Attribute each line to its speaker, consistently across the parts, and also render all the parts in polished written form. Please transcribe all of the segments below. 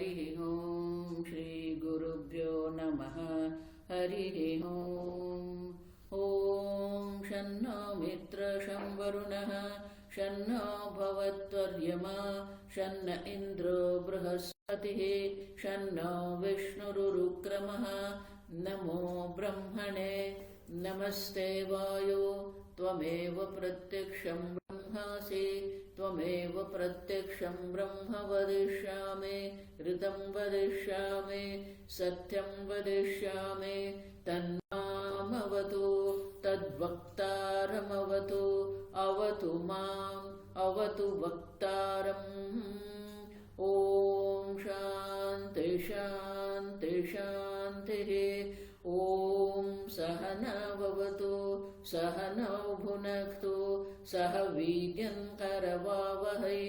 Speaker 1: हरिः ओम् श्री गुरुभ्यो नमः हरिः ओम्। ॐ शन्नो मित्र शं वरुणः शन्नो भवत्वर्यमा शन्न इन्द्रो बृहस्पतिः शन्नो विष्णुरुक्रमः। नमो ब्रह्मणे नमस्ते वायो त्वमेव प्रत्यक्षं ब्रह्मासि त्वमेव प्रत्यक्षं ब्रह्म वदिष्यामि ऋतं वदिष्यामि सत्यं वदिष्यामि तन्मामवतु तद्वक्तारमवतु अवतु माम् अवतु वक्तारम्। ॐ शान्ति शान्ति शान्तिः। ॐ सहना भवतु सहनौ भुनक्तु सह वीर्यङ्करवावहै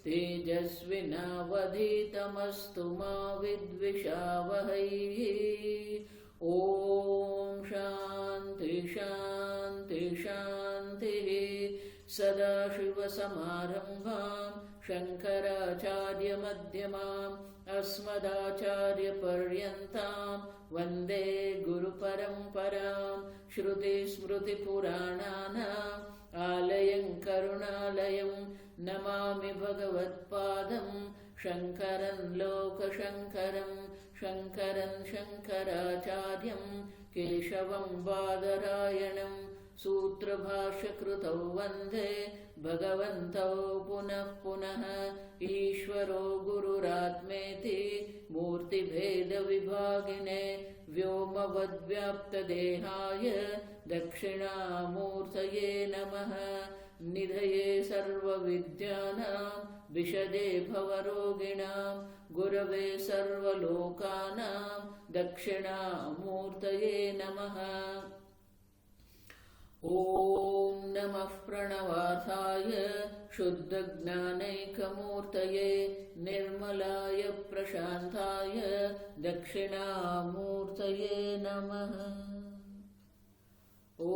Speaker 1: तेजस्विनावधीतमस्तु मा विद्विषावहै। ॐ शान्ति शान्ति शान्तिः। सदाशिवसमारम्भां शङ्कराचार्यमध्यमाम् अस्मदाचार्यपर्यन्तां वन्दे गुरुपरम्परां। श्रुतिस्मृतिपुराणानाम् आलयं करुणालयं नमामि भगवत्पादं शङ्करं लोकशङ्करं शङ्करं शङ्कराचार्यं केशवं बादरायणं सूत्रभाष्यकृतौ वन्दे भगवन्तौ पुनः पुनः। ईश्वरो गुरुरात्मेति मूर्तिभेदविभागिने व्योमवद्व्याप्तदेहाय दक्षिणामूर्तये नमः। निधये सर्वविद्यानां विशदे भवरोगिणां गुरवे सर्वलोकानां दक्षिणामूर्तये नमः। ॐ नमः प्रणवार्थाय शुद्धज्ञानैकमूर्तये निर्मलाय प्रशान्ताय दक्षिणामूर्तये नमः। ॐ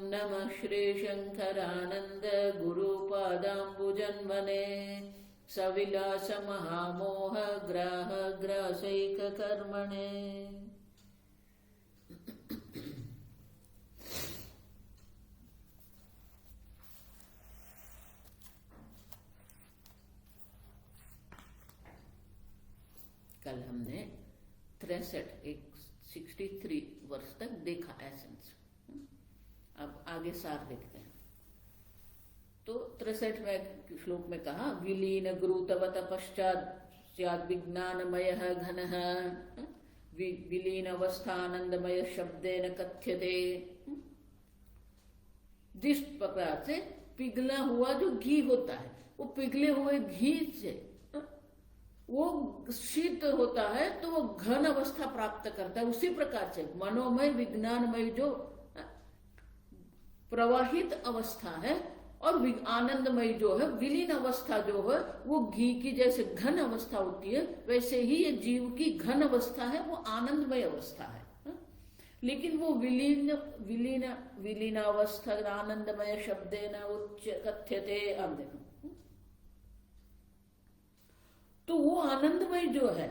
Speaker 1: नमः श्रीशङ्करानन्द गुरुपादाम्बुजन्मने सविलास महामोह ग्राह ग्रासैककर्मणे। कल हमने 63 वर्ष तक देखा एसेंस। अब आगे सार देखते हैं। तो 63वें श्लोक में कहा विलीन गुरुतवत पश्चात विज्ञानमय घनः विलीन अवस्थानंदमय शब्देन कथ्यते। जिस प्रकार से पिघला हुआ जो घी होता है वो पिघले हुए घी से वो शीत होता है तो वो घन अवस्था प्राप्त करता है। उसी प्रकार से मनोमय विज्ञानमय जो प्रवाहित अवस्था है और आनंदमय जो है विलीन अवस्था जो है वो घी की जैसे घन अवस्था होती है वैसे ही ये जीव की घन अवस्था है वो आनंदमय अवस्था है। लेकिन वो विलीन अवस्था आनंदमय शब्देन उच्च कथ्यते। अब देखो तो वो आनंदमय जो है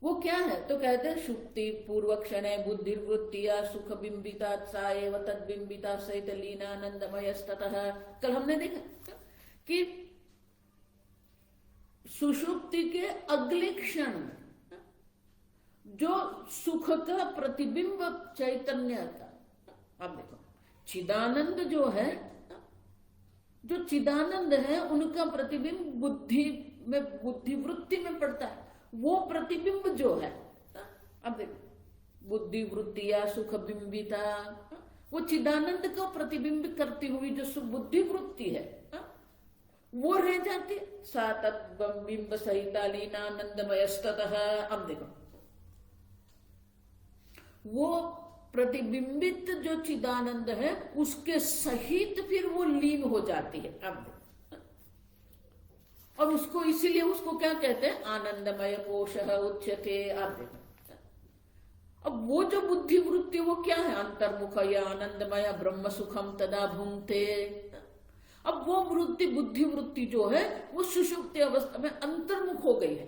Speaker 1: वो क्या है तो कहते हैं शुक्ति पूर्व क्षण बुद्धिवृत्तिया सुख बिंबिता सा एव तद्बिंबिता सहित लीनानंदमय ततः। कल हमने देखा कि सुषुप्ति के अगले क्षण में जो सुख का प्रतिबिंब चैतन्य का, अब देखो चिदानंद जो है जो चिदानंद है उनका प्रतिबिंब बुद्धिवृत्ति में पड़ता है। वो प्रतिबिंब जो है अब देखो बुद्धिवृत्ति या सुख बिंबिता वो चिदानंद का प्रतिबिंब करती हुई जो बुद्धिवृत्ति है वो रह जाती है। सा तत्बिंब सहिता लीनानंदमयस्ततः। अब देखो वो प्रतिबिंबित जो चिदानंद है उसके सहित फिर वो लीन हो जाती है। अब और उसको इसीलिए उसको क्या कहते हैं आनंदमय कोशः उच्यते। आप देखो अब वो जो बुद्धि वृत्ति वो क्या है अंतर्मुख या आनंदमय ब्रह्म सुखम तदा भुंगते। अब वो वृत्ति, बुद्धि वृत्ति जो है वो सुषुप्ति अवस्था में अंतर्मुख हो गई है।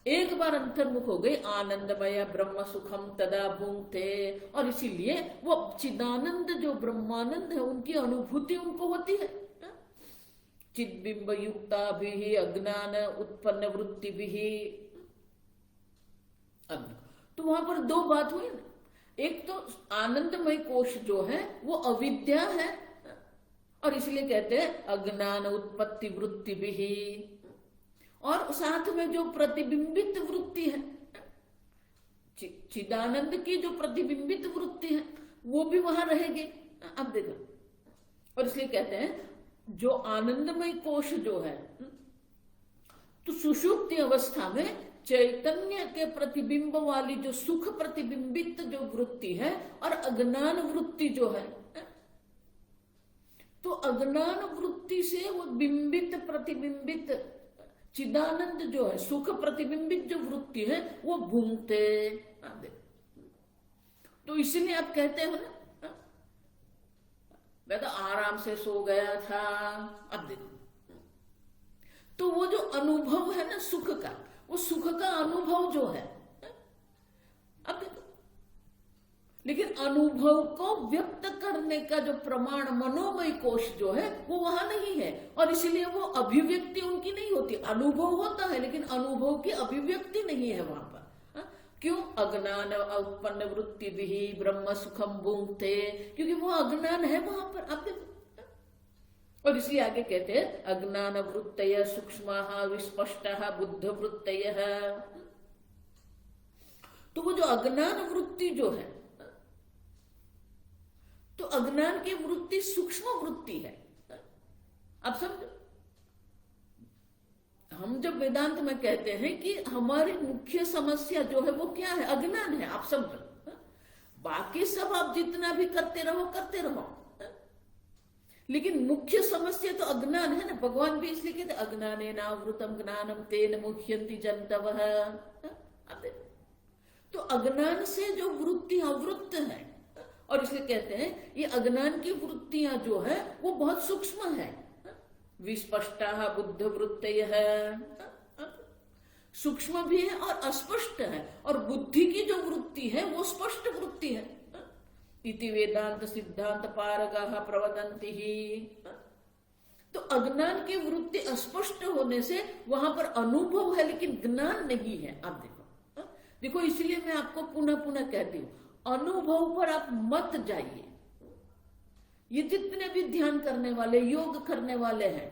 Speaker 1: एक बार अंतर्मुख हो गई, आनंदमय ब्रह्म सुखम तदा भूंगते, और इसीलिए वो चिदानंद जो ब्रह्मानंद है उनकी अनुभूति उनको होती है। चिद्बिंब युक्ता भी अज्ञान उत्पन्न वृत्ति भी। तो वहां पर दो बात हुई ना, एक तो आनंदमय कोश जो है वो अविद्या है, और इसलिए कहते हैं अज्ञान उत्पत्ति वृत्ति भी, और साथ में जो प्रतिबिंबित वृत्ति है, चिदानंद की जो प्रतिबिंबित वृत्ति है वो भी वहां रहेगी। अब देखो, और इसलिए कहते हैं जो आनंदमय कोश जो है, तो सुषुप्ति अवस्था में चैतन्य के प्रतिबिंब वाली जो सुख प्रतिबिंबित जो वृत्ति है और अज्ञान वृत्ति जो है, तो अज्ञान वृत्ति से वो बिंबित प्रतिबिंबित चिदानंद जो है, सुख प्रतिबिंबित जो वृत्ति है वो भूंगते। तो इसलिए आप कहते हो ना, मैं तो आराम से सो गया था। अब देखो, तो वो जो अनुभव है ना सुख का, वो सुख का अनुभव जो है, अब देखो, लेकिन अनुभव को व्यक्त करने का जो प्रमाण मनोमय कोश जो है वो वहां नहीं है, और इसलिए वो अभिव्यक्ति उनकी नहीं होती। अनुभव होता है लेकिन अनुभव की अभिव्यक्ति नहीं है वहां पर। क्यों? अज्ञान उत्पन्न वृत्ति भी ब्रह्म सुखम भूंगते, क्योंकि वो अज्ञान है वहां पर। आप देखो, और इसलिए आगे कहते हैं अज्ञान वृत्तय सूक्ष्म विस्पष्ट बुद्ध वृत्तय। तो वो जो अज्ञान वृत्ति जो है, तो अज्ञान की वृत्ति सूक्ष्म वृत्ति है। अब समझो, हम जब वेदांत में कहते हैं कि हमारी मुख्य समस्या जो है वो क्या है, अज्ञान है। आप समझो, बाकी सब आप जितना भी करते रहो, लेकिन मुख्य समस्या तो अज्ञान है ना। भगवान भी इसलिए कहते अज्ञानेनावृतम ज्ञानम तेन मुह्यन्ति जन्तवः। तो अज्ञान से जो वृत्ति अवृत्त है, और इसलिए कहते हैं ये अज्ञान की वृत्तियां जो है वो बहुत सूक्ष्म है। विस्पष्टा बुद्ध वृत्तय है, सूक्ष्म भी है और अस्पष्ट है, और बुद्धि की जो वृत्ति है वो स्पष्ट वृत्ति है। इति वेदांत सिद्धांत पारगाः प्रवदन्ति ही। तो अज्ञान की वृत्ति अस्पष्ट होने से वहां पर अनुभव है लेकिन ज्ञान नहीं है। आप देखो, इसलिए मैं आपको पुनः पुनः कहती हूं, अनुभव पर आप मत जाइए। ये जितने भी ध्यान करने वाले, योग करने वाले हैं,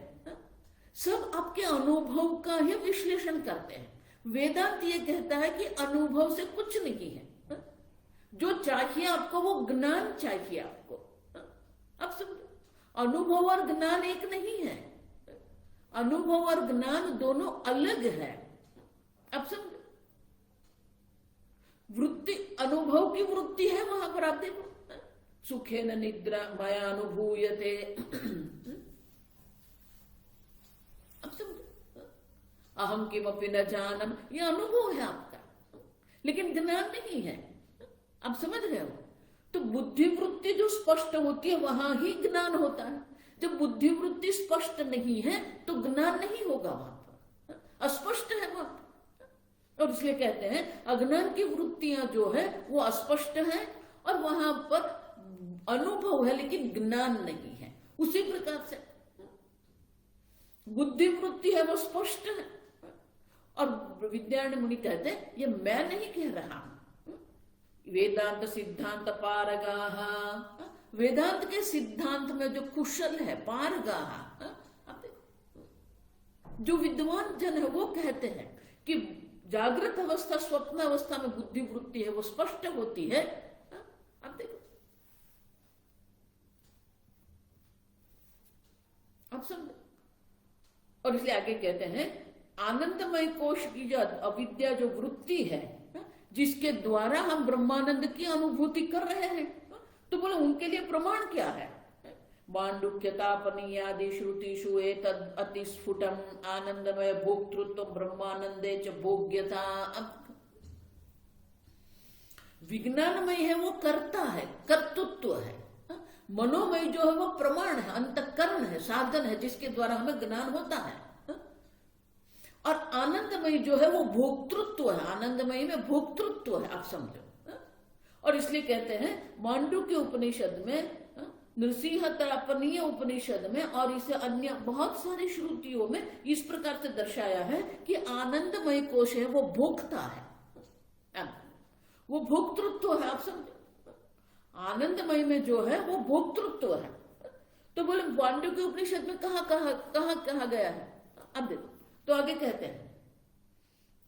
Speaker 1: सब आपके अनुभव का ही विश्लेषण करते हैं। वेदांत ये कहता है कि अनुभव से कुछ नहीं है, जो चाहिए आपको वो ज्ञान चाहिए आपको। अब समझो, अनुभव और ज्ञान एक नहीं है, अनुभव और ज्ञान दोनों अलग है। अब समझो, वृत्ति अनुभव की वृत्ति है वहां पर। आप देखो, सुखेन निद्रा मया अनुभूयते। अब समझो, अहम किमपि न जानम, ये अनुभव है आपका, लेकिन ज्ञान नहीं है। आप समझ रहे हो? तो बुद्धि वृत्ति जो स्पष्ट होती है वहां ही ज्ञान होता है। जब बुद्धि वृत्ति स्पष्ट नहीं है तो ज्ञान नहीं होगा वहां पर, अस्पष्ट है वहां पर। और इसलिए कहते हैं अज्ञान की वृत्तियां जो है वो अस्पष्ट है, और वहां पर अनुभव है लेकिन ज्ञान नहीं है। उसी प्रकार से बुद्धि वृत्ति है वो स्पष्ट है, और विद्यारण्य मुनि कहते हैं ये मैं नहीं कह रहा हूं, वेदांत सिद्धांत पारगाः। वेदांत के सिद्धांत में जो कुशल है, पारगाः, अब देखो, जो विद्वान जन है वो कहते हैं कि जागृत अवस्था स्वप्न अवस्था में बुद्धि वृत्ति है वो स्पष्ट होती है। अब देखो, अब समझो, और इसलिए आगे कहते हैं आनंदमय कोश की जो अविद्या जो वृत्ति है जिसके द्वारा हम ब्रह्मानंद की अनुभूति कर रहे हैं, तो बोले उनके लिए प्रमाण क्या है? मांडुक्यतापनीयादि श्रुतिषु एतद् अतिस्फुटम आनंदमय भोक्तृत्व ब्रह्मानंदे च भोग्यता। विज्ञानमय है वो करता है, कर्तृत्व है, मनोमय जो है वो प्रमाण है, अंतःकरण है, साधन है जिसके द्वारा हमें ज्ञान होता है। और आनंदमय जो है वो भोक्तृत्व है, आनंदमय में भोक्तृत्व है, आप समझो। और इसलिए कहते हैं मांडुक्य उपनिषद में, नृसिंह तापनीय उपनिषद में और इसे अन्य बहुत सारी श्रुतियों में इस प्रकार से दर्शाया है कि आनंदमय कोश है वो भोक्ता है, वो भोक्तृत्व है, आप समझो। आनंदमय में जो है वो भोक्तृत्व है। तो बोले मांडुक्य उपनिषद में कहा गया है? अब देखो, तो आगे कहते हैं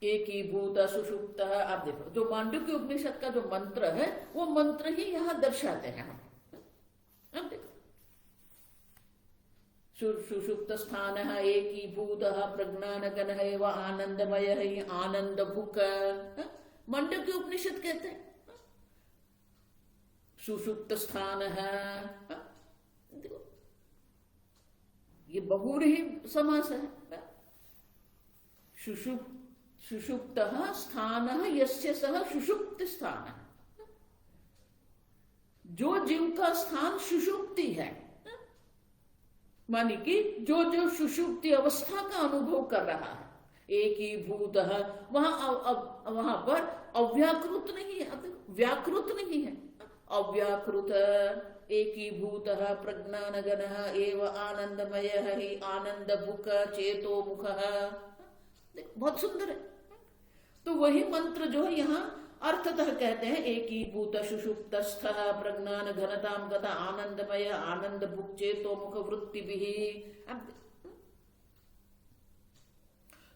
Speaker 1: एकीभूत सुषुप्त। आप देखो जो मांडुक्य उपनिषद का जो मंत्र है वो मंत्र ही यहां दर्शाते हैं हम। अब देखो सुषुप्त स्थान एकीभूत प्रज्ञान गण एव आनंदमय आनंद भुक। मांडुक्य उपनिषद कहते हैं सुषुप्त स्थान है, देखो ये बहुव्रीहि समास है। सुषुप्त स्थान यस्य सह सुषुप्त स्थान, जो जीव का स्थान सुषुप्ति है, मानी कि जो जो सुषुप्ति अवस्था का अनुभव कर रहा है, एक ही भूत वहां पर अव्याकृत नहीं है, व्याकृत नहीं है, अव्याकृत एकीभूत प्रज्ञान गण एव आनंदमय ही आनंद भुक चेतो मुख। बहुत सुंदर है। तो वही मंत्र जो है यहाँ अर्थतः कहते हैं एकीभूत सुषुप्तस्थ प्रज्ञान घनताम गता आनंदमय आनंद भुक चेतो मुख वृत्ति भी।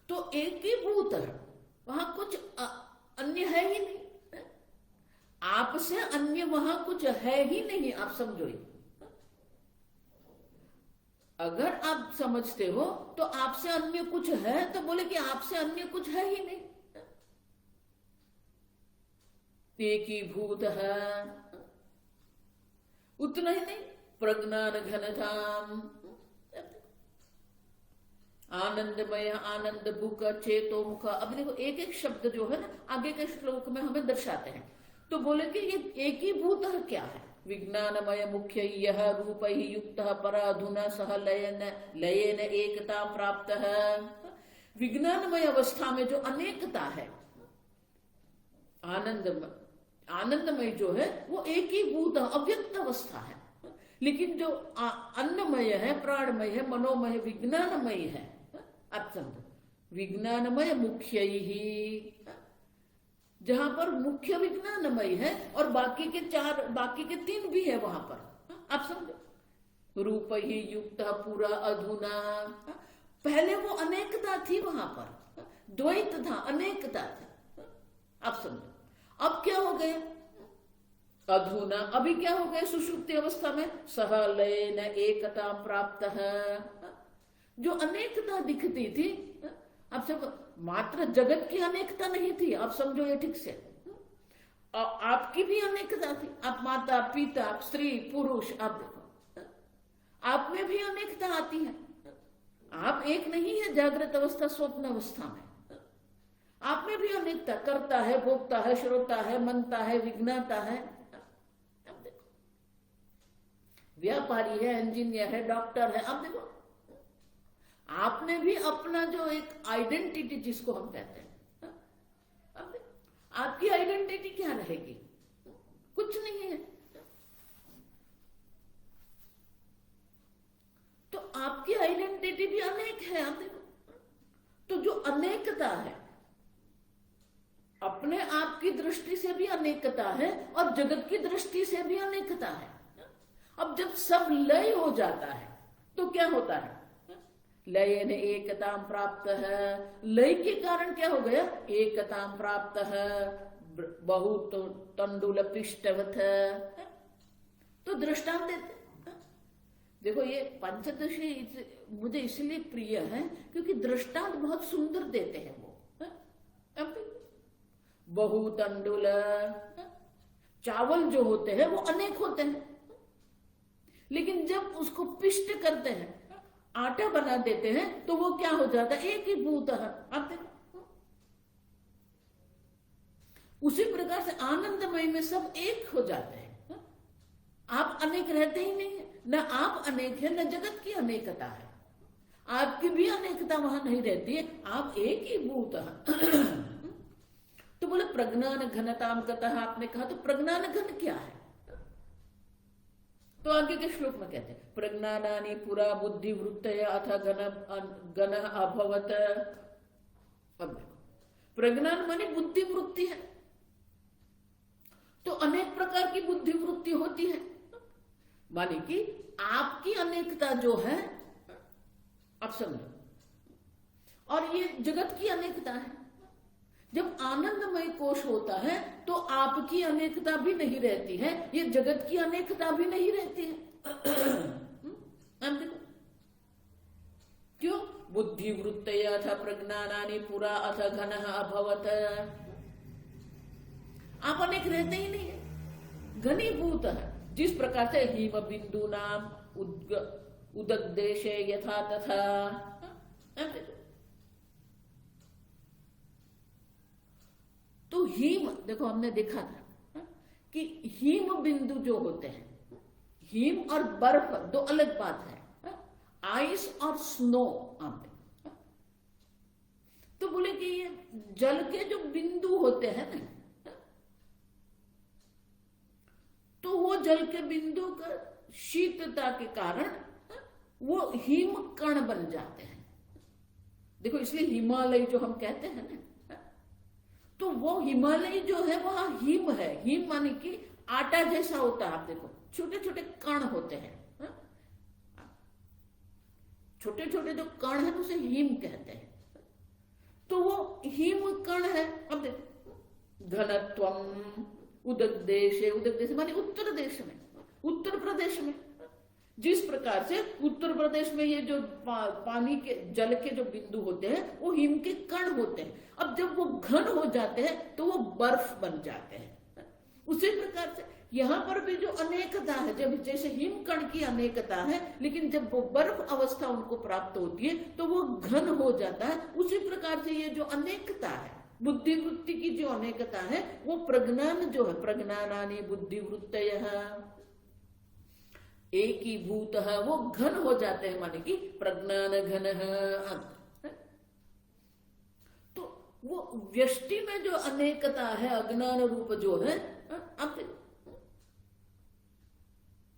Speaker 1: तो एकीभूत वहां कुछ अन्य है ही नहीं, आपसे अन्य वहां कुछ है ही नहीं, आप समझो। अगर आप समझते हो तो आपसे अन्य कुछ है, तो बोले कि आपसे अन्य कुछ है ही नहीं, एकीभूत है, उतना ही नहीं। प्रज्ञान घनधाम आनंदमय आनंद भुक चेतो मुख। अब देखो एक एक शब्द जो है ना आगे के श्लोक में हमें दर्शाते हैं। तो बोले कि ये एकीभूत क्या है? विज्ञानमय मुख्य यह रूप ही युक्त पराधुना सह लयन एकता प्राप्त है। विज्ञानमय अवस्था में जो अनेकता है, आनंदमय जो है वो एकीभूत अव्यक्त अवस्था है। लेकिन जो अन्नमय है, प्राणमय है, मनोमय, विज्ञानमय है, आप समझो, विज्ञानमय मुख्य ही, जहां पर मुख्य विज्ञानमय है और बाकी के तीन भी है वहां पर, आप समझो। रूप ही युक्त पूरा अधुना, पहले वो अनेकता थी वहां पर, द्वैत था, अनेकता थी, आप समझो। अब क्या हो गया? अधुना, अभी क्या हो गया? सुषुप्ति अवस्था में सह लयन एकता प्राप्त है। जो अनेकता दिखती थी, अब सब मात्र जगत की अनेकता नहीं थी, आप समझो ये ठीक से, आपकी भी अनेकता थी। आप माता पिता, आप स्त्री पुरुष, आप देखो आप में भी अनेकता आती है। आप एक नहीं है जागृत अवस्था स्वप्न अवस्था में, आप में भी अनेकता, करता है, भोगता है, श्रोता है, मनता है, विज्ञाता है, व्यापारी है, इंजीनियर है, डॉक्टर है। अब देखो आपने भी अपना जो एक आइडेंटिटी जिसको हम कहते हैं, अब आपकी आइडेंटिटी क्या रहेगी? कुछ नहीं है। तो आपकी आइडेंटिटी भी अनेक है, आप देखो। तो जो अनेकता है, अपने आप की दृष्टि से भी अनेकता है और जगत की दृष्टि से भी अनेकता है। अब जब सब लय हो जाता है तो क्या होता है? लय ने एकता प्राप्त है। लय के कारण क्या हो गया? एकता प्राप्त है, बहुत तंडुल पिष्टवत है। तो दृष्टांत देते, देखो ये पंचदशी मुझे इसलिए प्रिय है क्योंकि दृष्टांत बहुत सुंदर देते हैं वो। बहुत तंडुल, चावल जो होते हैं वो अनेक होते हैं, लेकिन जब उसको पिष्ट करते हैं, आटा बना देते हैं, तो वो क्या हो जाता है? एक ही भूत है। आप देखो उसी प्रकार से आनंदमय में सब एक हो जाते हैं। आप अनेक रहते ही नहीं है, न आप अनेक है न जगत की अनेकता है, आपकी भी अनेकता वहां नहीं रहती है, आप एक ही भूत तो बोले प्रज्ञान घनताम गतः, आपने कहा तो प्रज्ञान घन क्या है? तो आगे के श्लोक में कहते हैं प्रज्ञानानि पुरा बुद्धि वृत्तय अथ गण अभवत। अब देखो, प्रज्ञान माने बुद्धि वृत्ति है, तो अनेक प्रकार की बुद्धि वृत्ति होती है, माने कि आपकी अनेकता जो है आप समझो, और ये जगत की अनेकता है। जब आनंदमय कोश होता है तो आपकी अनेकता भी नहीं रहती है, ये जगत की अनेकता भी नहीं रहती है। हम देखो क्यों, बुद्धि वृत्तय अथ प्रज्ञानानि पुरा अथ घनः अभवत, आप अनेक रहते ही नहीं है, घनीभूत है। जिस प्रकार से हिम बिंदु नाम उदग्देशे यथा तथा, तो हिम देखो हमने देखा था कि हिम बिंदु जो होते हैं, हिम और बर्फ दो अलग बात है, आइस और स्नो आते, तो बोले कि ये जल के जो बिंदु होते हैं ना, तो वो जल के बिंदु का शीतलता के कारण वो हिम कण बन जाते हैं। देखो इसलिए हिमालय जो हम कहते हैं ना, तो वो हिमालय जो है वहां हिम है, हिम माने कि आटा जैसा होता है, आप देखो छोटे छोटे कण होते हैं, छोटे छोटे जो कण है उसे हिम कहते हैं, तो वो हिम कण है। अब देखो घनत्वम उदग्देशे, उदग्देश माने उत्तर देश में, उत्तर प्रदेश में, जिस प्रकार से उत्तर प्रदेश में ये जो पानी के जल के जो बिंदु होते हैं वो हिम के कण होते हैं, अब जब वो घन हो जाते हैं तो वो बर्फ बन जाते हैं। उसी प्रकार से यहाँ पर भी जो अनेकता है, जब जैसे हिम कण की अनेकता है, लेकिन जब वो बर्फ अवस्था उनको प्राप्त होती है तो वो घन हो जाता है। उसी प्रकार से ये जो अनेकता है, बुद्धि वृत्ति की जो अनेकता है, वो प्रज्ञान जो है, प्रज्ञानानि बुद्धि वृत्तयः एक ही भूत है, वो घन हो जाते हैं, माने कि प्रज्ञान घन है। तो वो व्यष्टि में जो अनेकता है, अज्ञान रूप जो है, अब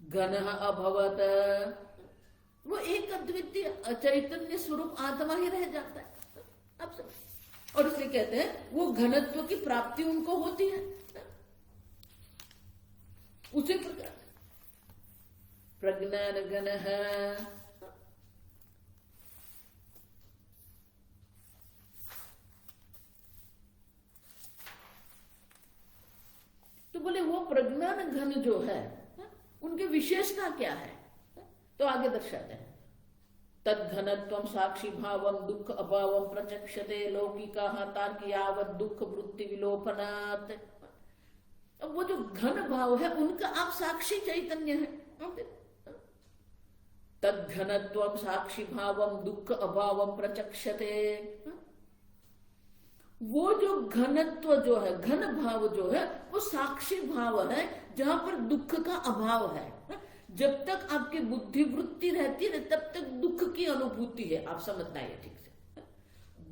Speaker 1: घन अभवत, वो एक अद्वितीय चैतन्य स्वरूप आत्मा ही रह जाता है। अब सब, और इसलिए कहते हैं वो घनत्व की प्राप्ति उनको होती है। उसी प्रकार प्रज्ञान घन है, तो बोले वो प्रज्ञान घन जो है उनकी विशेषता क्या है? तो आगे दर्शाते हैं तद्घनत्वं साक्षी भावम दुख अभावम प्रचक्षते लौकिका तार्कियावत दुख वृत्ति विलोपनात्। अब वो जो घन भाव है उनका आप साक्षी चैतन्य है। तद्घनत्वं साक्षी भावम दुख अभावम प्रचक्षते, वो जो घनत्व जो है, घन भाव जो है वो साक्षी भाव है जहां पर दुख का अभाव है। जब तक आपकी बुद्धि वृत्ति रहती है तब तक दुख की अनुभूति है, आप समझना है ठीक से।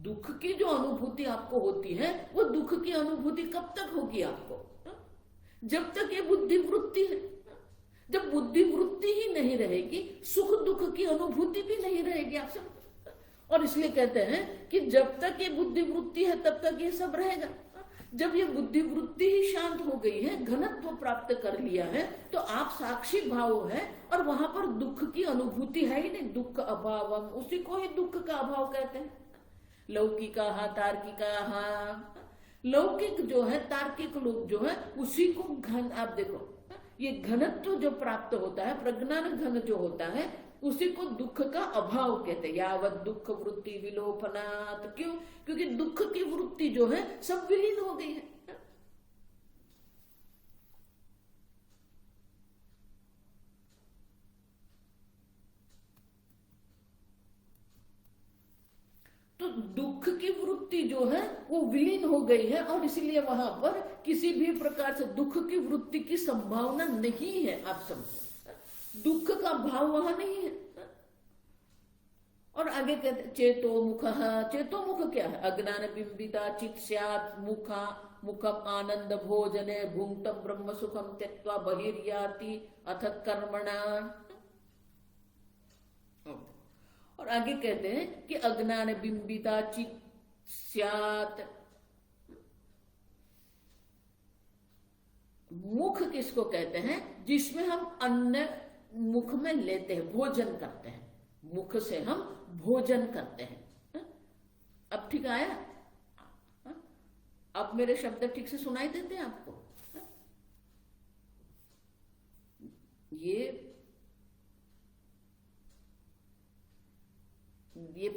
Speaker 1: दुख की जो अनुभूति आपको होती है वो दुख की अनुभूति कब तक होगी आपको? जब तक ये बुद्धि वृत्ति है। जब बुद्धि वृत्ति ही नहीं रहेगी, सुख दुख की अनुभूति भी नहीं रहेगी, आप समझ। और इसलिए कहते हैं कि जब तक ये बुद्धि वृत्ति है तब तक ये सब रहेगा। जब ये बुद्धि वृत्ति ही शांत हो गई है, घनत्व प्राप्त कर लिया है, तो आप साक्षी भाव है और वहां पर दुख की अनुभूति है ही नहीं। दुख अभावम, उसी को ही दुख का अभाव कहते हैं। लौकिका तार्किका, लौकिक जो है, तार्किक लोग जो है, उसी को घन, आप देखो ये घनत्व जो प्राप्त होता है, प्रज्ञान घन जो होता है, उसी को दुख का अभाव कहते हैं। यावत दुख वृत्ति विलोपनात्, क्यों? क्योंकि दुख की वृत्ति जो है सब विलीन हो गई है। तो दुख की वृत्ति वृत्ति जो है वो विलीन हो गई है, और इसलिए वहां पर किसी भी प्रकार से दुख की वृत्ति की संभावना नहीं है। आप समझो, दुख का भाव वहां नहीं है। और आगे कहते चेतोमुख। चेतोमुख क्या है? अज्ञान बिंबिता चित स्यात् मुखा मुखम आनंद भोजने भुंक्तम ब्रह्म सुखम त्यक्त्वा बहिर्याति अथ कर्मणा। और आगे कहते हैं कि अज्ञान बिंबिता चित स्यात्। मुख किसको कहते हैं? जिसमें हम अन्न मुख में लेते हैं, भोजन करते हैं, मुख से हम भोजन करते हैं। अब ठीक आया? अब मेरे शब्द ठीक से सुनाई देते हैं आपको? ये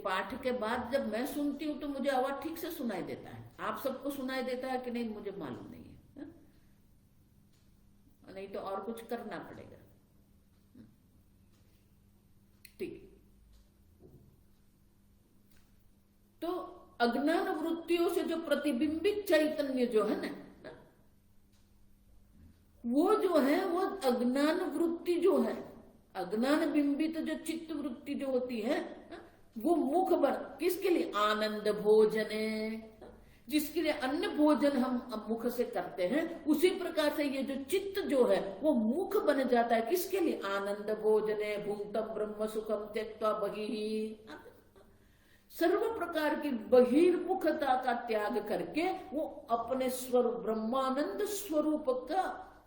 Speaker 1: पाठ के बाद जब मैं सुनती हूं तो मुझे आवाज ठीक से सुनाई देता है। आप सबको सुनाई देता है कि नहीं मुझे मालूम नहीं है, नहीं तो और कुछ करना पड़ेगा। ठीक। तो अज्ञान वृत्तियों से जो प्रतिबिंबित चैतन्य जो है ना, वो जो है वो अज्ञान वृत्ति जो है, अज्ञान बिंबित जो चित्त वृत्ति जो होती है, वो मुख पर किसके लिए? आनंद भोजने, जिसके लिए अन्य भोजन हम मुख से करते हैं, उसी प्रकार से ये जो चित्त जो है वो मुख बन जाता है। किसके लिए? आनंद भोजने भुंक्तम ब्रह्म सुखम त्यक्त्वा बहिः। सर्व प्रकार की बहिर्मुखता का त्याग करके वो अपने स्वरूप ब्रह्मानंद स्वरूप का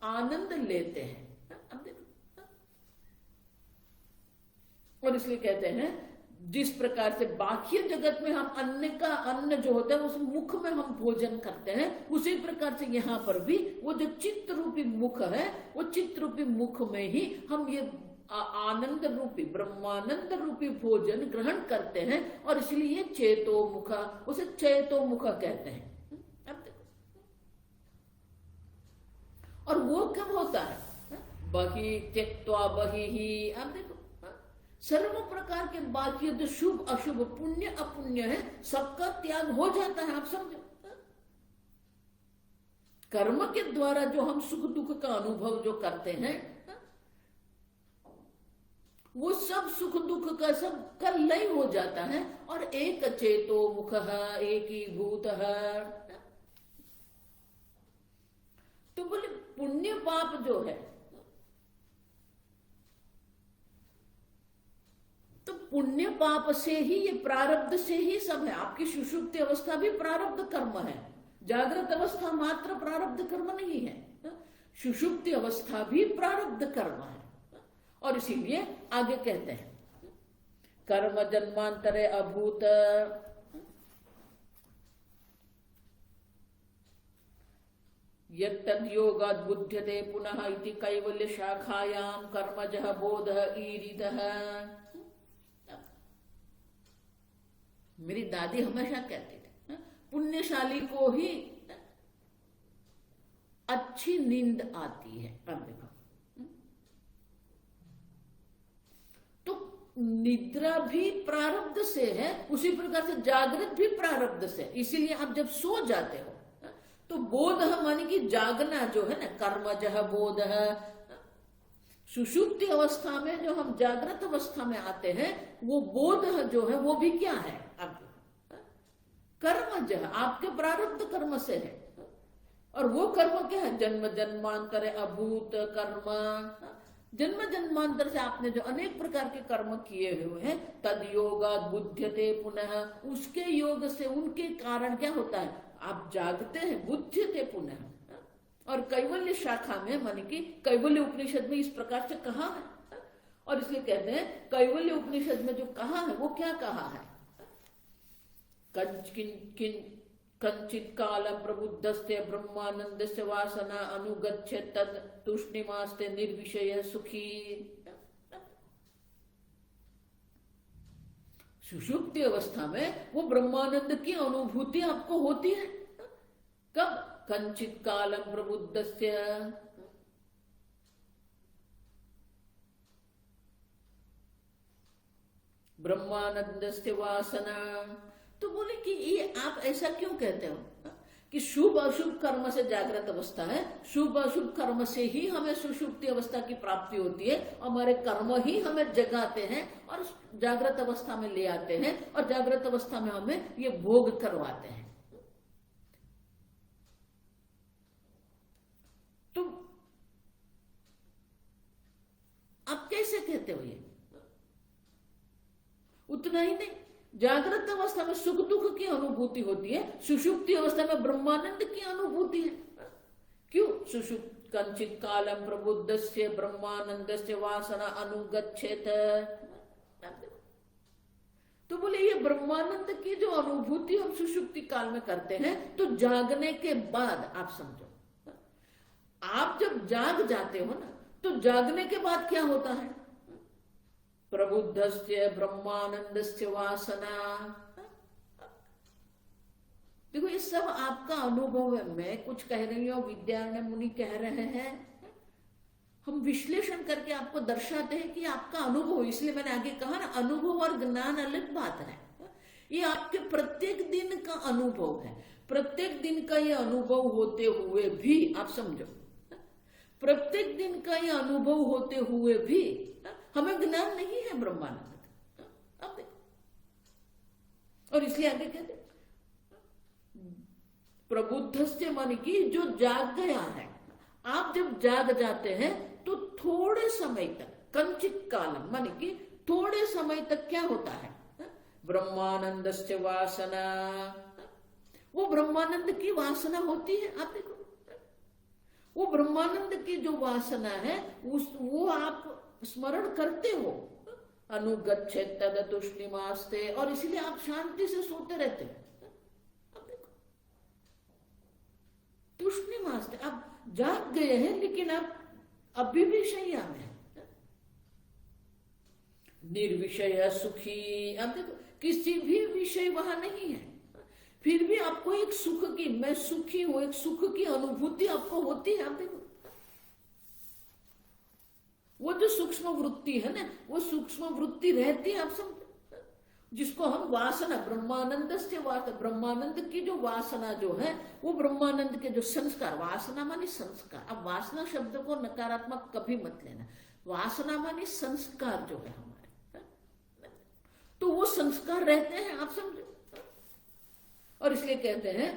Speaker 1: आनंद लेते हैं। अब देखो, और इसलिए कहते हैं जिस प्रकार से बाह्य जगत में हम अन्न जो होता है उस मुख में हम भोजन करते हैं, उसी प्रकार से यहाँ पर भी वो जो चित्त रूपी मुख है, वो चित्त रूपी मुख में ही हम ये आनंद रूपी ब्रह्मानंद रूपी भोजन ग्रहण करते हैं, और इसलिए चेतो मुखा, उसे चेतो मुखा कहते हैं। अब देखो, और वो कब होता है? बहि त्यक्त्वा बहिः। अब देखो, सर्व प्रकार के बाकी जो शुभ अशुभ पुण्य अपुण्य है सबका त्याग हो जाता है। आप समझो, कर्म के द्वारा जो हम सुख दुख का अनुभव जो करते हैं, वो सब सुख दुख का सब का लय हो जाता है, और एक चेतो मुख एक ही भूत है। तो बोले पुण्य पाप जो है, तो पुण्य पाप से ही, ये प्रारब्ध से ही सब है। आपकी सुषुप्ति अवस्था भी प्रारब्ध कर्म है, जागृत अवस्था मात्र प्रारब्ध कर्म नहीं है, सुषुप्ति अवस्था भी प्रारब्ध कर्म है। और इसीलिए आगे कहते हैं कर्म जन्मांतरे अभूत। यद्योगाद बुध्यते पुनः इति कैवल्य शाखायाम कर्मजः बोधः ईरितः। मेरी दादी हमेशा कहती थी पुण्यशाली को ही अच्छी नींद आती है। अब देखो, तो निद्रा भी प्रारब्ध से है, उसी प्रकार से जागृत भी प्रारब्ध से। इसीलिए आप जब सो जाते हो तो बोध माने कि जागना जो है ना, कर्मजः बोधः। सुषुप्ति अवस्था में जो हम जागृत अवस्था में आते हैं, वो बोध जो है वो भी क्या है? अब कर्मजः, आपके प्रारब्ध कर्म से है। और वो कर्म क्या है? जन्म जन्मांतर अभूत कर्म। जन्म जन्मांतर से आपने जो अनेक प्रकार के कर्म किए हुए हैं, तद योगाद बुध्यते पुनः, उसके योग से उनके कारण क्या होता है? आप जागते हैं, बुध्यते पुनः। और कैवल्य शाखा में माने कि कैवल्य उपनिषद में इस प्रकार से कहा है, और इसलिए कहते हैं कैवल्य उपनिषद में जो कहा है वो क्या कहा है? कंचित काल प्रबुद्धस्ते ब्रह्मानंदस्य वासना अनुगच्छ तद तूष्णीमास्ते निर्विषय सुखी। सुषुप्ति अवस्था में वो ब्रह्मानंद की अनुभूति आपको होती है। कब? कंचित कालम प्रबुद्धस्य, ब्रह्मानंदस्य वासना। तो बोले कि ये आप ऐसा क्यों कहते हो कि शुभ अशुभ कर्म से जागृत अवस्था है, शुभ अशुभ कर्म से ही हमें सुषुप्ति अवस्था की प्राप्ति होती है, हमारे कर्म ही हमें जगाते हैं और जागृत अवस्था में ले आते हैं और जागृत अवस्था में हमें ये भोग करवाते हैं। तो आप कैसे कहते हो ये? उतना ही नहीं, जागृत अवस्था में सुख दुख की अनुभूति होती है, सुषुप्ति अवस्था में ब्रह्मानंद की अनुभूति है। क्यों? सुषुप्त कंचित कालम प्रबुद्धस्य ब्रह्मानंदस्य वासना अनुगच्छेत। तो बोले ये ब्रह्मानंद की जो अनुभूति हम सुषुप्ति काल में करते हैं, तो जागने के बाद आप समझो, आप जब जाग जाते हो ना, तो जागने के बाद क्या होता है? प्रबुद्धस्य ब्रह्मानंदस्य वासना। देखो ये सब आपका अनुभव है, मैं कुछ कह रही हूं, विद्यारण्य मुनि कह रहे हैं, हम विश्लेषण करके आपको दर्शाते हैं कि आपका अनुभव, इसलिए मैंने आगे कहा ना, अनुभव और ज्ञान अलग बात है। ये आपके प्रत्येक दिन का अनुभव है, प्रत्येक दिन का ये अनुभव होते हुए भी आप समझो, प्रत्येक दिन का ये अनुभव होते हुए भी हमें ज्ञान नहीं है ब्रह्मानंद का। अब देखो, और इसलिए आगे कहते प्रबुद्ध से मन की जो जाग गया है, आप जब जाग जाते हैं तो थोड़े समय तक, कंचित कालम मन की थोड़े समय तक क्या होता है? ब्रह्मानंद से वासना, वो ब्रह्मानंद की वासना होती है। आप देखो, वो ब्रह्मानंद की जो वासना है वो आप स्मरण करते हो, अनुगच्छेत तद तुष्णिमास्ते, और इसलिए आप शांति से सोते रहते हो। अब देखो, तुष्णिमास्ते, आप जाग गए हैं लेकिन आप अभी भी शैया में, निर्विषय सुखी। अब देखो, किसी भी विषय वहां नहीं है, फिर भी आपको एक सुख की, मैं सुखी हूं, एक सुख की अनुभूति आपको होती है। आप देखो, वो जो सूक्ष्म वृत्ति है ना, वो सूक्ष्म वृत्ति रहती है। आप समझो, जिसको हम वासना, ब्रह्मानंद से वासना, ब्रह्मानंद की जो वासना जो है, वो ब्रह्मानंद के जो संस्कार, वासना मानी संस्कार। अब वासना शब्द को नकारात्मक कभी मत लेना, वासना मानी संस्कार जो है हमारे, तो वो संस्कार रहते हैं। आप समझो, और इसलिए कहते हैं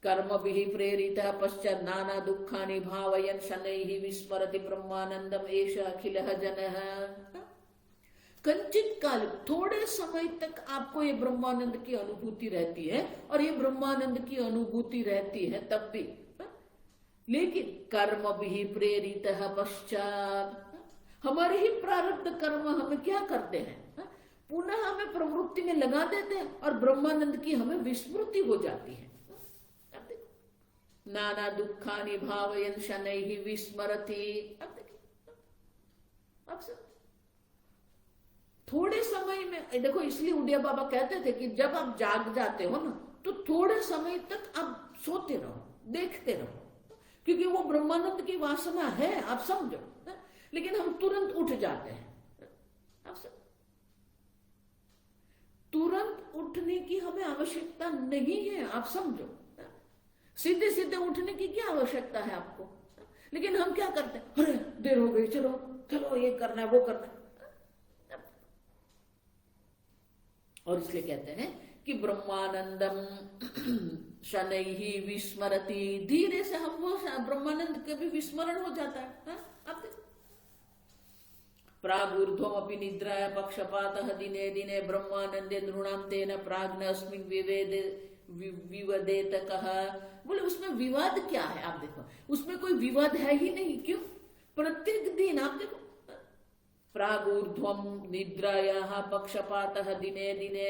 Speaker 1: कर्म भी प्रेरित पश्चात नाना दुखानि भावयन शनैहि विस्मरति ब्रह्मानंदम एष अखिल जनः। कंचित काल, थोड़े समय तक आपको ये ब्रह्मानंद की अनुभूति रहती है, और ये ब्रह्मानंद की अनुभूति रहती है तब भी, लेकिन कर्म भी प्रेरित पश्चात, हमारे ही प्रारब्ध कर्म हमें क्या करते हैं? पुनः हमें प्रवृत्ति में लगा देते हैं और ब्रह्मानंद की हमें विस्मृति हो जाती है। नाना दुखानि भावयन शनैहि विस्मरति। अब देखिए, अब सब थोड़े समय में देखो, इसलिए उड़िया बाबा कहते थे कि जब आप जाग जाते हो ना, तो थोड़े समय तक आप सोते रहो, देखते रहो, क्योंकि वो ब्रह्मानंद की वासना है। आप समझो, लेकिन हम तुरंत उठ जाते हैं। आप समझो, तुरंत उठने की हमें आवश्यकता नहीं है। आप समझो, सीधे सीधे उठने की क्या आवश्यकता है आपको? लेकिन हम क्या करते हैं? अरे देर हो गई, चलो चलो ये करना है, वो करना है। और इसलिए कहते हैं कि ब्रह्मानंदम शनैहि विस्मरति, धीरे से हम वो ब्रह्मानंद के भी विस्मरण हो जाता है। आप देखो, प्रागूर्ध्वम अपि निद्राय पक्षपातः दिने दिने ब्रह्मानंदे नृणाम तेन प्राग्न अस्मिन् विवदेत कहा। बोले उसमें विवाद क्या है? आप देखो, उसमें कोई विवाद है ही नहीं। क्यों? प्रत्येक दिन आप देखो, प्रागूर्ध्वम निद्रायाः पक्षपातः दिने दिने,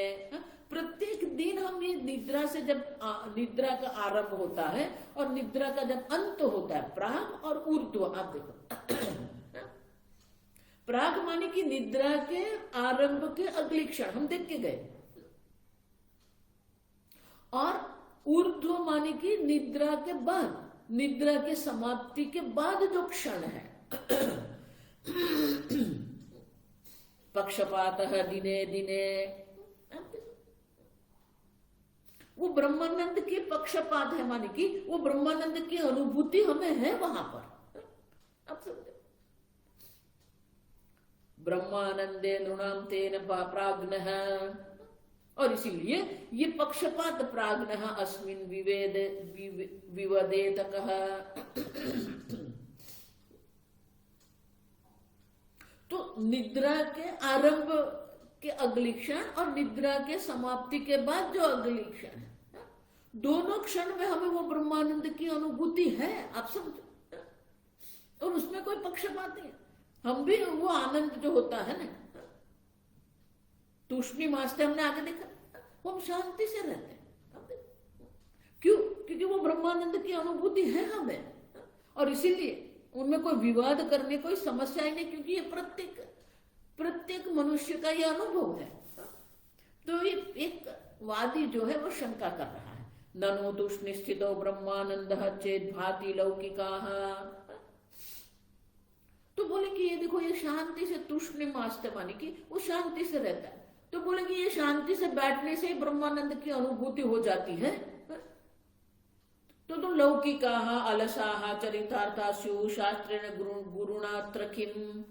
Speaker 1: प्रत्येक दिन हम ये निद्रा से, जब निद्रा का आरंभ होता है और निद्रा का जब अंत होता है, प्राग और ऊर्ध्व। आप देखो, प्राग माने कि निद्रा के आरंभ के अगले क्षण हम देख के गए, और ऊर्ध्व माने कि निद्रा के बाद, निद्रा के समाप्ति के बाद जो क्षण है, पक्षपातः दिने दिने। वो ब्रह्मानंद के पक्षपात है, माने कि वो ब्रह्मानंद की अनुभूति हमें है वहां पर। अब समझो, ब्रह्मानंदे नृणाम तेन प्राज्ञः, और इसीलिए ये पक्षपात प्राज्ञः अस्मिन् विवदेतकः। तो निद्रा के आरंभ के अगली क्षण और निद्रा के समाप्ति के बाद जो अगली क्षण है, दोनों क्षण में हमें वो ब्रह्मानंद की अनुभूति है, आप समझो, और उसमें कोई पक्षपात नहीं है। हम भी वो आनंद जो होता है ना, तूष्णीम आस्ते हमने आगे देखा, वो हम शांति से रहते हैं। क्यों? क्योंकि वो ब्रह्मानंद की अनुभूति है हमें, और इसीलिए उनमें कोई विवाद करने कोई समस्या ही नहीं, क्योंकि ये प्रत्येक मनुष्य का ये अनुभव है। तो ये एक वादी जो है वो शंका कर रहा है, ननु तूष्णिस्थितो ब्रह्मानंदः चेत् भाति लौकिकाः। तो बोले कि ये देखो, ये शांति से तूष्णिम आस्ते माने कि वो शांति से रहता है, तो बोले कि ये शांति से बैठने से ही ब्रह्मानंद की अनुभूति हो जाती है। तो तुम लौकिकाः अलसाः चरितार्था स्युः शास्त्रेण गुरुणात्र किम्।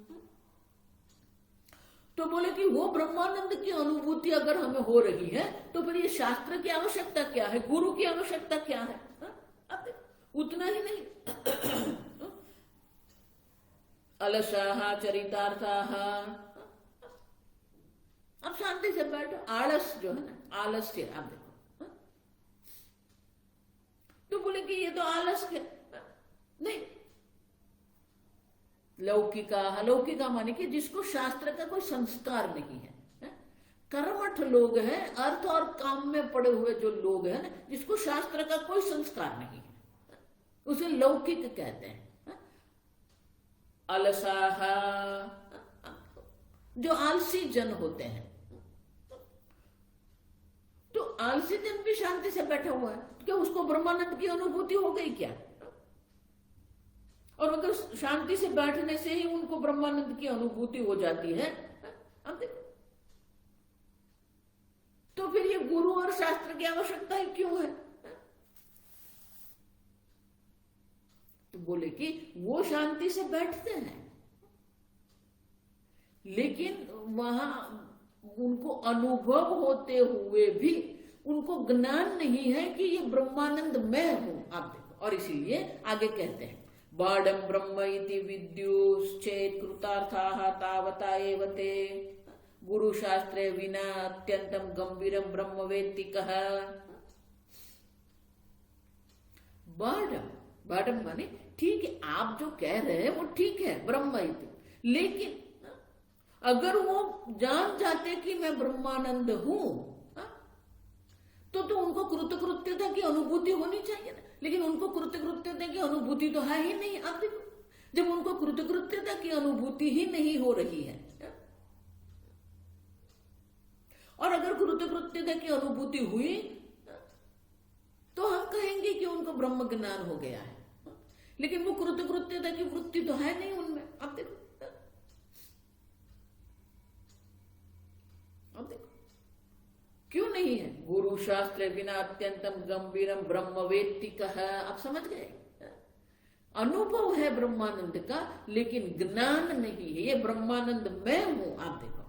Speaker 1: तो बोले कि वो ब्रह्मानंद की अनुभूति अगर हमें हो रही है, तो फिर ये शास्त्र की आवश्यकता क्या है, गुरु की आवश्यकता क्या है? अब उतना ही नहीं, अलसाः चरितार्थाः, अब शांति से बैठो। आलस जो है ना, आलस्य, आप देखो, तो बोले कि ये तो आलस है, नहीं। लौकिका माने कि जिसको शास्त्र का कोई संस्कार नहीं है, कर्मठ लोग हैं, अर्थ और काम में पड़े हुए जो लोग हैं ना, जिसको शास्त्र का कोई संस्कार नहीं है, उसे लौकिक कहते हैं। अलसाह, जो आलसी जन होते हैं, तो आलसी जन भी शांति से बैठा हुआ है, क्या उसको ब्रह्मानंद की अनुभूति हो गई क्या? और अगर शांति से बैठने से ही उनको ब्रह्मानंद की अनुभूति हो जाती है, अब देखो, तो फिर ये गुरु और शास्त्र की आवश्यकता ही क्यों है? तो बोले कि वो शांति से बैठते हैं, लेकिन वहां उनको अनुभव होते हुए भी उनको ज्ञान नहीं है कि ये ब्रह्मानंद मैं हूं, आप देखो। और इसीलिए आगे कहते हैं, बाढ़म ब्रह्म इति विद्युश्चेत् कृतार्थाः तावता एव ते गुरु शास्त्रे विना अत्यंतम गंभीरम ब्रह्म वेत्ति कः। बाढ़म माने ठीक है, आप जो कह रहे हैं वो ठीक है, ब्रह्म इति, लेकिन अगर वो जान जाते कि मैं ब्रह्मानंद हूं, तो उनको कृतकृत्यता की अनुभूति होनी चाहिए ना, लेकिन उनको कृतकृत्यता की अनुभूति तो है ही नहीं। आप देखो, जब उनको कृतकृत्यता की अनुभूति ही नहीं हो रही है, और अगर कृतकृत्यता की अनुभूति हुई तो हम कहेंगे कि उनको ब्रह्म ज्ञान हो गया है, लेकिन वो कृतकृत्यता की वृत्ति तो है नहीं उनमें। अब देखो, क्यों नहीं है? गुरु शास्त्र बिना अत्यंतम गंभीरम ब्रह्म वेत्ति कः। आप समझ गए, अनुभव है ब्रह्मानंद का, लेकिन ज्ञान नहीं है। ये ब्रह्मानंद मैं हूं, आप देखो,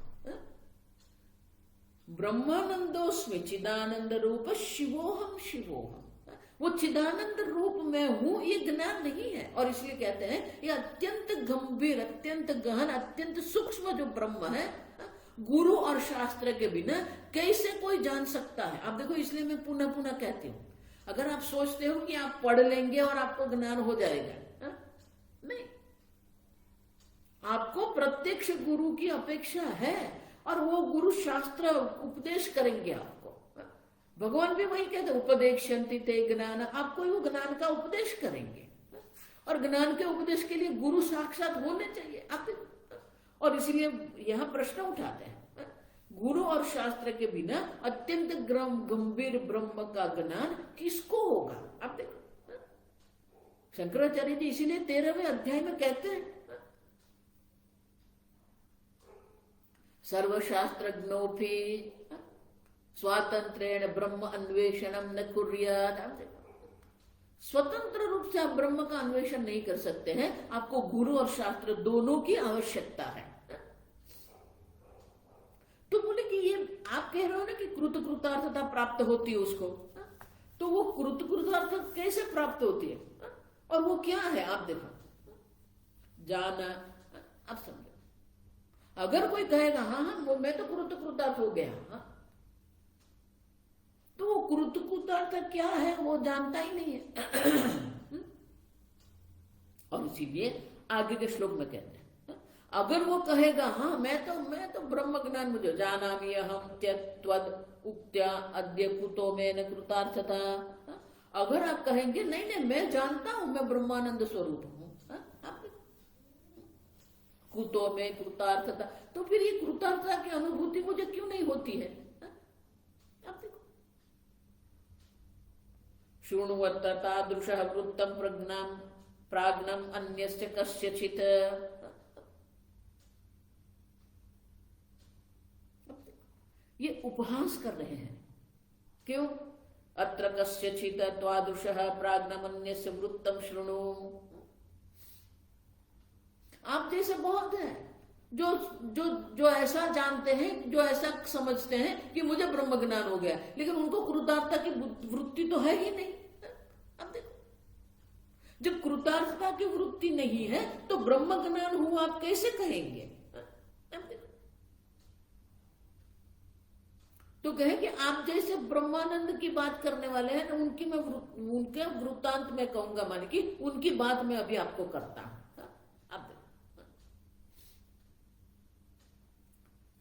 Speaker 1: ब्रह्मानंदोस्मि चिदानंद रूप शिवोहम शिवोहम, वो चिदानंद रूप में हूं, ये ज्ञान नहीं है। और इसलिए कहते हैं ये अत्यंत गंभीर, अत्यंत गहन, अत्यंत सूक्ष्म जो ब्रह्म है, गुरु और शास्त्र के बिना कैसे कोई जान सकता है? आप देखो, इसलिए मैं पुनः पुनः कहती हूं, अगर आप सोचते हो कि आप पढ़ लेंगे और आपको ज्ञान हो जाएगा, नहीं, आपको प्रत्यक्ष गुरु की अपेक्षा है, और वो गुरु शास्त्र उपदेश करेंगे आपको। भगवान भी वही कहते, उपदेशन्ति ते ज्ञान, आपको वो ज्ञान का उपदेश करेंगे, और ज्ञान के उपदेश के लिए गुरु साक्षात होने चाहिए। आप, और इसीलिए यहां प्रश्न उठाते हैं, गुरु और शास्त्र के बिना अत्यंत गंभीर ब्रह्म का ज्ञान किसको होगा? आप देखो, शंकराचार्य जी इसीलिए 13वें अध्याय में कहते हैं, सर्वशास्त्रज्ञोपि स्वातंत्रेण ब्रह्म अन्वेषणम न कुर्यात्। स्वतंत्र रूप से आप ब्रह्म का अन्वेषण नहीं कर सकते हैं, आपको गुरु और शास्त्र दोनों की आवश्यकता है। तो बोले कि ये आप कह रहे हो ना कि कृतार्थता प्राप्त होती है उसको, तो वो कृतार्थता कैसे प्राप्त होती है और वो क्या है? आप देखो, जाना, आप समझो। अगर कोई कहेगा हाँ हाँ मैं तो कृतार्थ हो गया, हाँ, तो वो कृतार्थ क्या है वो जानता ही नहीं है। और इसीलिए आगे के श्लोक में कहते हैं, अगर वो कहेगा हाँ मैं तो ब्रह्म ज्ञान मुझे जानामि अहम त्यक्त्वद उक्त्या अद्य कुतो में न कृतार्थता। अगर आप कहेंगे नहीं नहीं मैं जानता हूं मैं ब्रह्मानंद स्वरूप हूं, कुतो में कृतार्थता, तो फिर ये कृतार्थता की अनुभूति मुझे क्यों नहीं होती है? आप देखो, शृण्वत तादृशः वृत्तं प्राज्ञम् अन्यस्य कस्यचित्। ये उपहास कर रहे हैं, क्यों? अत्र कस्यचित् तादृशः प्राज्ञमन्यस्य वृत्तं शृणु। आप जैसे बहुत हैं जो जो जो ऐसा जानते हैं, जो ऐसा समझते हैं कि मुझे ब्रह्म ज्ञान हो गया, लेकिन उनको कृतार्थता की वृत्ति तो है ही नहीं। अब देखो, जब कृतार्थता की वृत्ति नहीं है तो ब्रह्म ज्ञान हुआ आप कैसे कहेंगे? तो कहे कि आप जैसे ब्रह्मानंद की बात करने वाले हैं, उनके वृत्तांत में कहूंगा, मान कि उनकी बात मैं अभी आपको करता हूं। अब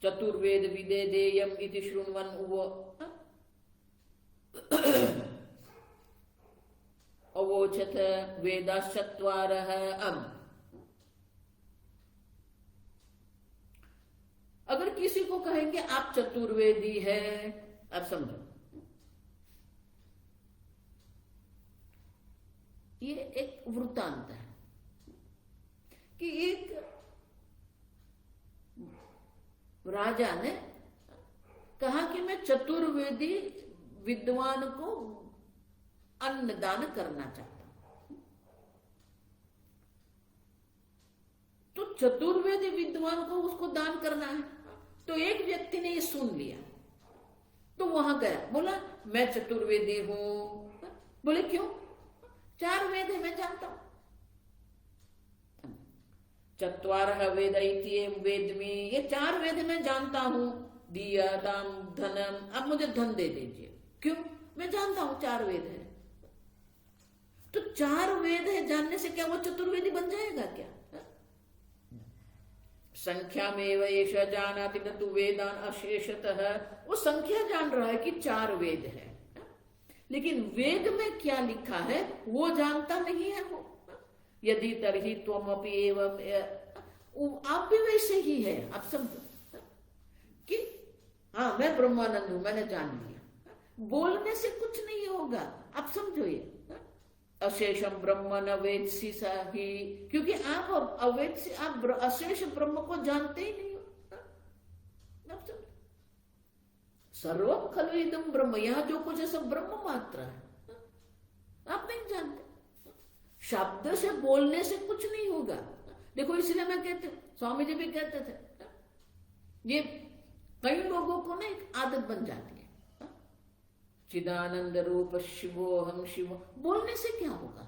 Speaker 1: चतुर्वेद विदेदेयम इति शृण्वन् अवोचत वेदाश्चत्वारः। अगर किसी को कहेंगे आप चतुर्वेदी है, आप समझो, ये एक वृत्तांत है कि एक राजा ने कहा कि मैं चतुर्वेदी विद्वान को अन्न दान करना चाहता हूं। तो चतुर्वेदी विद्वान को उसको दान करना है। तो एक व्यक्ति ने ये सुन लिया, तो वहां गया, बोला मैं चतुर्वेदी हूं। बोले क्यों? 4 वेद है मैं जानता हूं। चत्वारः वेद इत्येवं वेद्मि, ये 4 वेद मैं जानता हूं। दिया दाम धनम, अब मुझे धन दे दीजिए। क्यों? मैं जानता हूं 4 वेद है। तो 4 वेद है जानने से क्या वो चतुर्वेदी बन जाएगा क्या? संख्या में एष जानाति न तु वेदान अशेषतः। वो संख्या जान रहा है कि 4 वेद है, लेकिन वेद में क्या लिखा है वो जानता नहीं है वो। यदि तर्हि त्वमपि एवं, आप भी वैसे ही है। आप समझो कि हाँ मैं ब्रह्मानंद हूं, मैंने जान लिया। बोलने से कुछ नहीं होगा। आप समझो, ये अशेषम ब्रह्म न वेत्सि ही, क्योंकि आप अवेद से आप अशेष ब्रह्म को जानते ही नहीं हो। सर्वम खलु इदं ब्रह्म, यहां जो कुछ है सब ब्रह्म मात्र है, आप नहीं जानते। शब्द से बोलने से कुछ नहीं होगा। देखो इसलिए मैं कहते, स्वामी जी भी कहते थे, ये कई लोगों को ना एक आदत बन जाती है, चिदानंद रूप शिवो हम शिवो। बोलने से क्या होगा?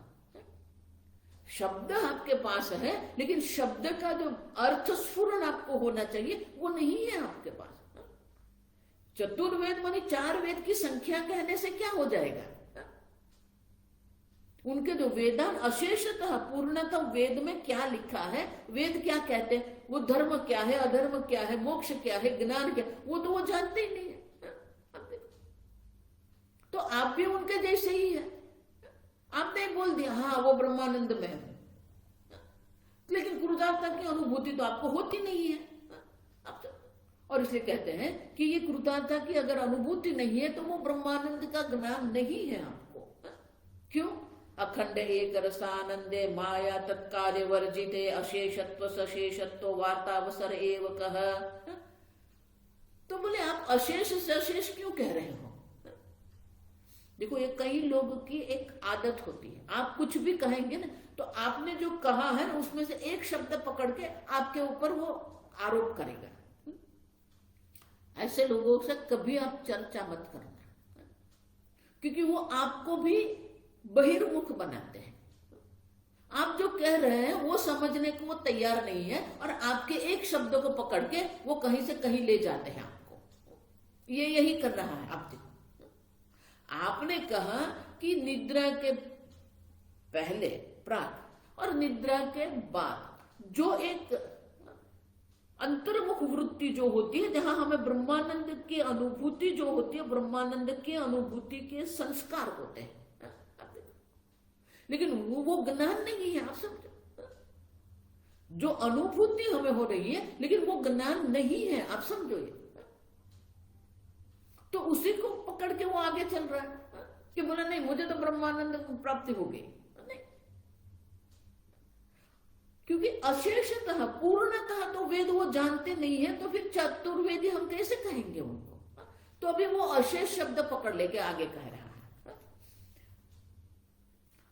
Speaker 1: शब्द आपके पास है, लेकिन शब्द का जो अर्थ स्फुरण आपको होना चाहिए वो नहीं है आपके पास। चतुर्वेद मानी 4 वेद की संख्या कहने से क्या हो जाएगा? उनके जो वेदांत अशेषतः पूर्णतः वेद में क्या लिखा है, वेद क्या कहते हैं, वो धर्म क्या है, अधर्म क्या है, मोक्ष क्या है, ज्ञान क्या, वो तो वो जानते ही नहीं है। तो आप भी उनके जैसे ही है। आपने बोल दिया हाँ वो ब्रह्मानंद में है, लेकिन कृतार्थता की अनुभूति तो आपको होती नहीं है। और इसलिए कहते हैं कि ये कृतार्थता की अगर अनुभूति नहीं है तो वो ब्रह्मानंद का ज्ञान नहीं है आपको। क्यों? अखंड एक रसानंदे माया तत्कार्य वर्जिते, अशेषत्व सशेषत्व वार्तावसर एव कह। तो बोले आप अशेष से अशेष क्यों कह रहे हो? देखो ये कई लोगों की एक आदत होती है, आप कुछ भी कहेंगे ना तो आपने जो कहा है उसमें से एक शब्द पकड़ के आपके ऊपर वो आरोप करेगा। ऐसे लोगों से कभी आप चर्चा मत करना, क्योंकि वो आपको भी बहिर्मुख बनाते हैं। आप जो कह रहे हैं वो समझने को वो तैयार नहीं है और आपके एक शब्द को पकड़ के वो कहीं से कहीं ले जाते हैं आपको। ये यही कर रहा है। आपने कहा कि निद्रा के पहले प्राक और निद्रा के बाद जो एक अंतर्मुख वृत्ति जो होती है, जहां हमें ब्रह्मानंद की अनुभूति जो होती है, ब्रह्मानंद की अनुभूति के संस्कार होते हैं, लेकिन वो ज्ञान नहीं है। आप समझो, जो अनुभूति हमें हो रही है लेकिन वो ज्ञान नहीं है। आप समझो ये, तो उसी को पकड़ के वो आगे चल रहा है कि बोला नहीं मुझे तो ब्रह्मानंद प्राप्ति हो गई। नहीं, क्योंकि अशेषतः पूर्णतः तो वेद वो जानते नहीं है, तो फिर चतुर्वेदी हम कैसे कहेंगे उनको? तो अभी वो अशेष शब्द पकड़ लेके आगे कह रहा है।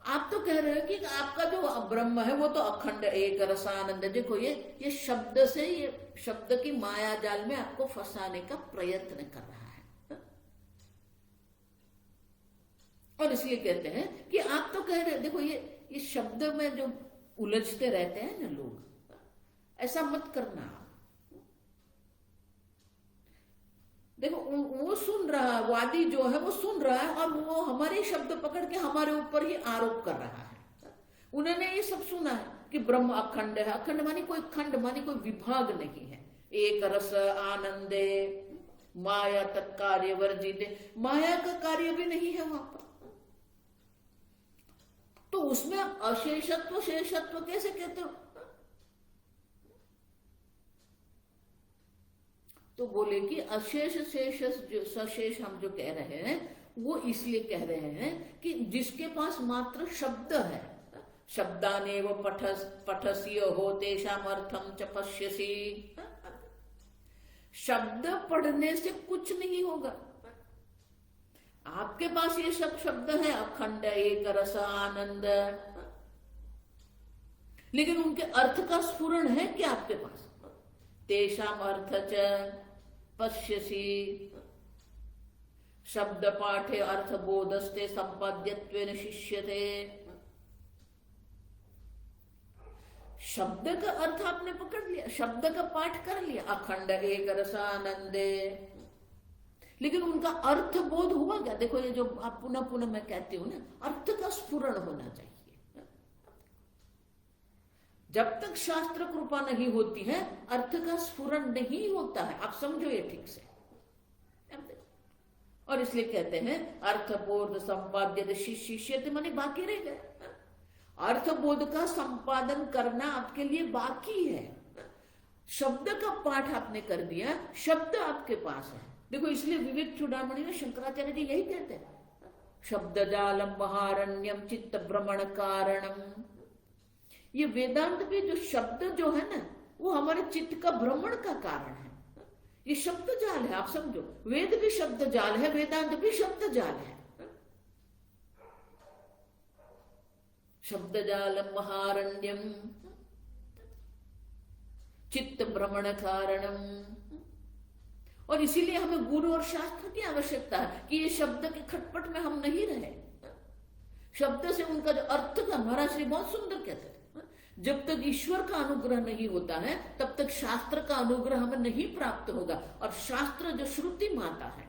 Speaker 1: आप तो कह रहे हो कि आपका जो ब्रह्म है वो तो अखंड एक रसानंद। देखो ये शब्द से, ये शब्द की माया जाल में आपको फंसाने का प्रयत्न कर रहा है। और इसलिए कहते हैं कि आप तो कह रहे, देखो ये शब्द में जो उलझते रहते हैं ना लोग, ऐसा मत करना। देखो वो सुन रहा, वादी जो है वो सुन रहा है और वो हमारे शब्द पकड़ के हमारे ऊपर ही आरोप कर रहा है। उन्होंने ये सब सुना है कि ब्रह्म अखंड है। अखंड मानी कोई खंड मानी कोई विभाग नहीं है। एक रस आनंदे माया तत्कार्य वर्जित, माया का कार्य भी नहीं है वहां पर, तो उसमें अशेषत्व शेषत्व कैसे कहते हो? तो बोले कि अशेष शेष जो सशेष हम जो कह रहे हैं वो इसलिए कह रहे हैं कि जिसके पास मात्र शब्द है, शब्दानेव पठस्य हो तेषाम अर्थम च पश्यसि, शब्द पढ़ने से कुछ नहीं होगा। आपके पास ये सब शब्द है, अखंड एक रस आनंद, लेकिन उनके अर्थ का स्फुरण है क्या आपके पास? तेषाम अर्थ च पश्यसि, शब्द पाठे अर्थ बोधस्ते संपाद्यत्वेन शिष्यते। शब्द का अर्थ आपने पकड़ लिया, शब्द का पाठ कर लिया, अखंड एक रसानंदे, लेकिन उनका अर्थ बोध हुआ क्या? देखो ये जो आप पुनः पुनः मैं कहती हूं ना, अर्थ का स्फुरण होना चाहिए। जब तक शास्त्र कृपा नहीं होती है अर्थ का स्फुरण नहीं होता है। आप समझो ये ठीक से। और इसलिए कहते हैं अर्थबोध संपाद्य शिष्य माने बाकी रह गए। अर्थबोध का संपादन करना आपके लिए बाकी है। शब्द का पाठ आपने कर दिया, शब्द आपके पास है। देखो इसलिए विवेक चूड़ामणि में शंकराचार्य जी यही कहते हैं, शब्द जालम महारण्यम चित्त भ्रमण कारणम। ये वेदांत भी जो शब्द जो है ना वो हमारे चित्त का भ्रमण का कारण है। ये शब्द जाल है। आप समझो, वेद भी शब्द जाल है, वेदांत भी शब्द जाल है। शब्द जालम महारण्यम चित्त भ्रमण कारणम। और इसीलिए हमें गुरु और शास्त्र की आवश्यकता है कि ये शब्द के खटपट में हम नहीं रहे। शब्द से उनका जो अर्थ का, महाराज श्री बहुत सुंदर कहते हैं, जब तक ईश्वर का अनुग्रह नहीं होता है तब तक शास्त्र का अनुग्रह हमें नहीं प्राप्त होगा। और शास्त्र जो श्रुति माता है,